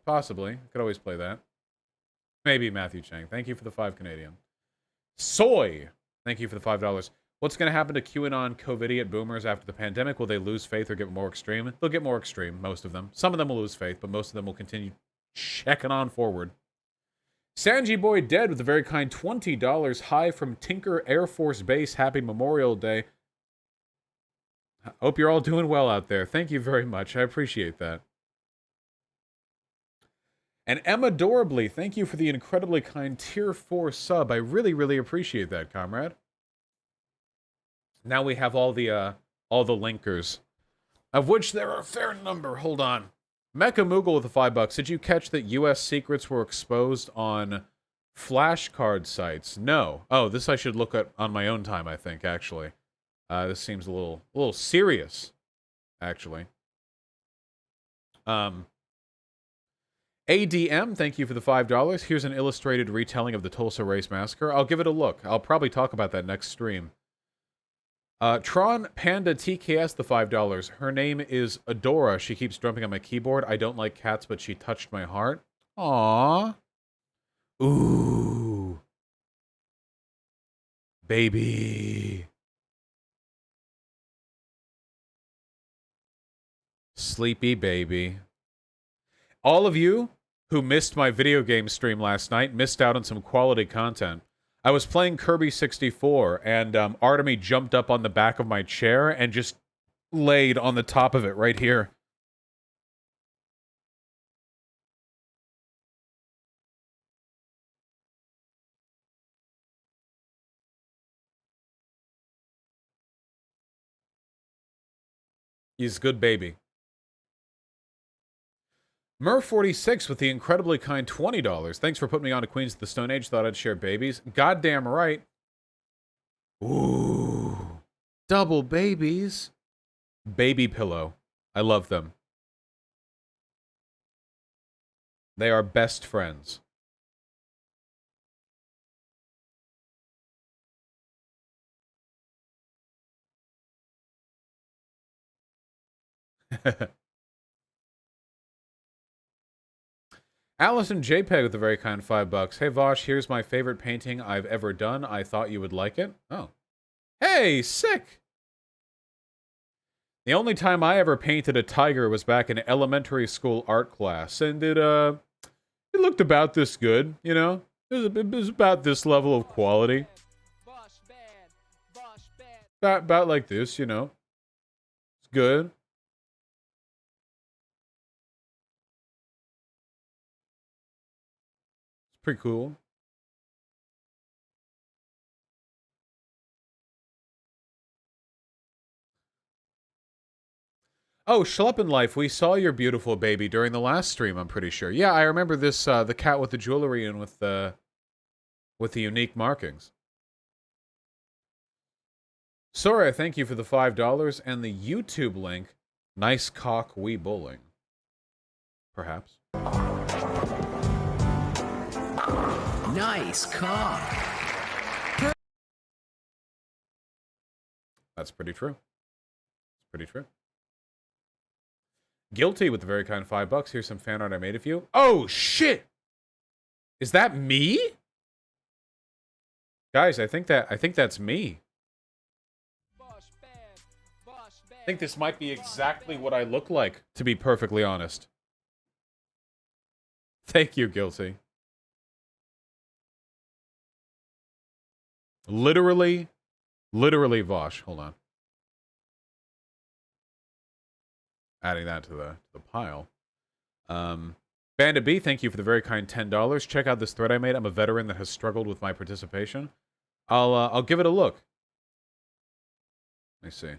Possibly. Could always play that. Maybe Matthew Chang. Thank you for the 5 Canadian. Soy, Thank you for the $5. What's going to happen to QAnon COVIDiot boomers after the pandemic? Will they lose faith or get more extreme? They'll get more extreme, most of them. Some of them will lose faith, but most of them will continue checking on forward. Sanji Boy Dead with a very kind $20. Hi from Tinker Air Force Base. Happy Memorial Day. Hope you're all doing well out there. Thank you very much. I appreciate that. And Emma Dorably, thank you for the incredibly kind Tier 4 sub. I really, really appreciate that, comrade. Now we have all the linkers, of which there are a fair number. Hold on. Mecha Moogle with the $5. Did you catch that U.S. secrets were exposed on flashcard sites? No. Oh, this I should look at on my own time, I think, actually. This seems a little serious, actually. ADM, thank you for the $5. Here's an illustrated retelling of the Tulsa Race Massacre. I'll give it a look. I'll probably talk about that next stream. Tron Panda TKS, the $5. Her name is Adora. She keeps jumping on my keyboard. I don't like cats, but she touched my heart. Aww. Ooh. Baby. Sleepy baby. All of you who missed my video game stream last night missed out on some quality content. I was playing Kirby 64, and Artemy jumped up on the back of my chair and just laid on the top of it right here. He's a good baby. Mur46 with the incredibly kind $20. Thanks for putting me on to Queens of the Stone Age. Thought I'd share babies. Goddamn right. Ooh. Double babies. Baby pillow. I love them. They are best friends. Allison JPEG with a very kind $5. Hey Vosh, here's my favorite painting I've ever done. I thought you would like it. Oh. Hey, sick! The only time I ever painted a tiger was back in elementary school art class, and it looked about this good, you know? It was about this level of quality. About like this, you know? It's good. Pretty cool. Oh, Schleppenlife, we saw your beautiful baby during the last stream, I'm pretty sure. Yeah, I remember this, the cat with the jewelry and with the unique markings. Sorry, I thank you for the $5 and the YouTube link. Nice cock, wee bowling. Perhaps. Nice cock. That's pretty true. It's pretty true. Guilty with the very kind $5. Here's some fan art I made of you. Oh, shit! Is that me? Guys, I think that's me. I think this might be exactly what I look like, to be perfectly honest. Thank you, Guilty. Literally Vosh. Hold on. Adding that to the pile. Bandit B, thank you for the very kind $10. Check out this thread I made. I'm a veteran that has struggled with my participation. I'll give it a look. Let me see.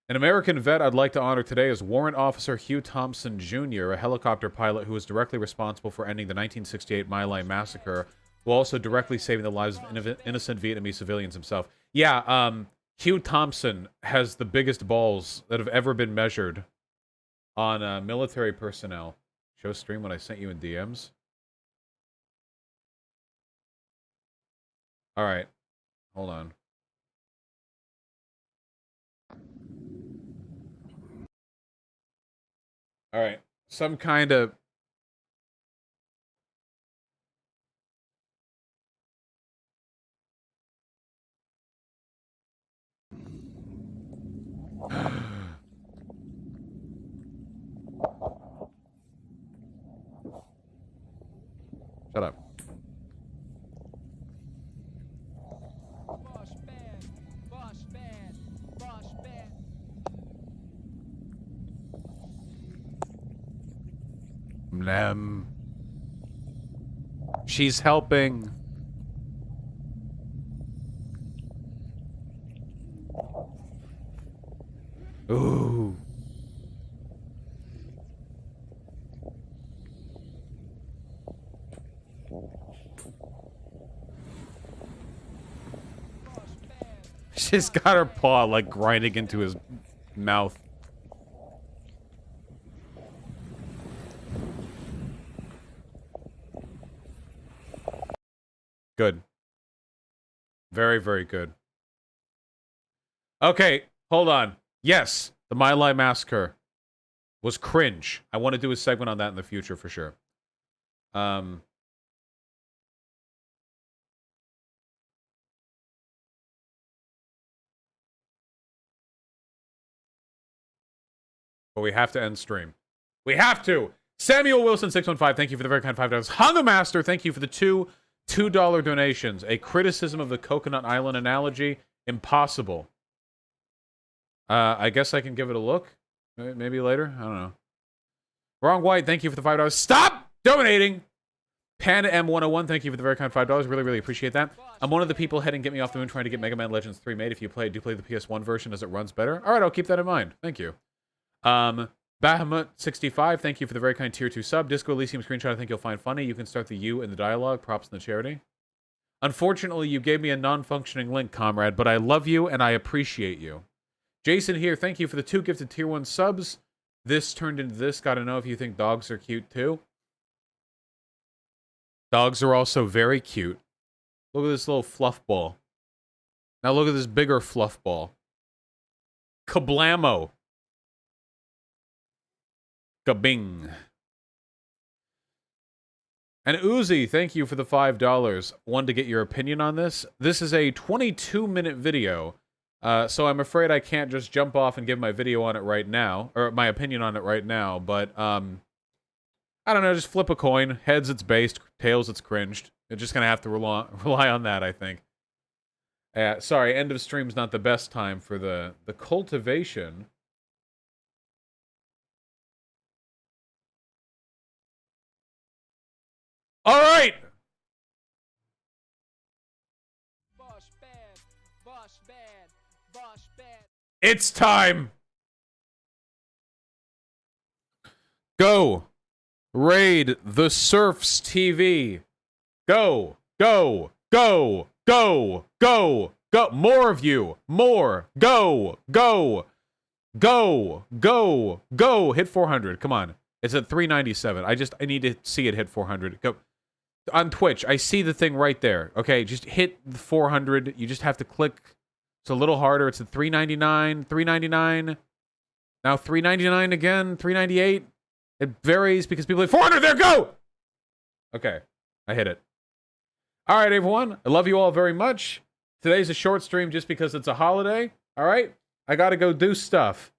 An American vet I'd like to honor today is Warrant Officer Hugh Thompson Jr., a helicopter pilot who was directly responsible for ending the 1968 My Lai massacre, while also directly saving the lives of innocent Vietnamese civilians himself. Yeah, Hugh Thompson has the biggest balls that have ever been measured on military personnel. Show stream when I sent you in DMs. Alright. Hold on. Alright. Some kind of... Shut up. She's helping. Ooh. She's got her paw like grinding into his mouth. Good. Very, very good. Okay, hold on. Yes, the My Lai Massacre was cringe. I want to do a segment on that in the future for sure. But we have to end stream. We have to! Samuel Wilson 615, thank you for the very kind $5. Hanga Master, thank you for the $2 donations. A criticism of the Coconut Island analogy. Impossible. I guess I can give it a look. Maybe later? I don't know. Wrong White, thank you for the $5. Stop donating! Panda M101, thank you for the very kind $5. Really, really appreciate that. I'm one of the people heading Get Me Off the Moon trying to get Mega Man Legends 3 made. If you play, do play the PS1 version as it runs better. Alright, I'll keep that in mind. Thank you. Bahamut65, thank you for the very kind tier 2 sub. Disco Elysium screenshot I think you'll find funny. You can start the U in the dialogue. Props in the charity. Unfortunately, you gave me a non-functioning link, comrade, but I love you and I appreciate you. Jason here, thank you for the 2 gifted tier 1 subs. This turned into this. Gotta know if you think dogs are cute too. Dogs are also very cute. Look at this little fluff ball. Now look at this bigger fluff ball. Kablamo. Kabing. And Uzi, thank you for the $5. Wanted to get your opinion on this. This is a 22-minute video, so I'm afraid I can't just jump off and give my video on it right now, or my opinion on it right now, but, I don't know, just flip a coin. Heads, it's based. Tails, it's cringed. You're just gonna have to rely on that, I think. Sorry, end of stream's not the best time for the cultivation. All right. Boss bad, boss bad, boss bad. It's time. Go. Raid the Surfs TV. Go. Go. Go. Go. Go. Go. More of you. More. Go. Go. Go. Go. Go. Hit 400. Come on. It's at 397. I need to see it hit 400. Go. On Twitch, I see the thing right there. Okay, just hit the 400. You just have to click. It's a little harder. It's at 399, 399. Now 399 again, 398. It varies because people are like, 400, there, go! Okay, I hit it. All right, everyone. I love you all very much. Today's a short stream just because it's a holiday. All right? I gotta go do stuff.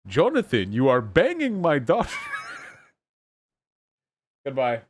Jonathan, you are banging my daughter. Goodbye.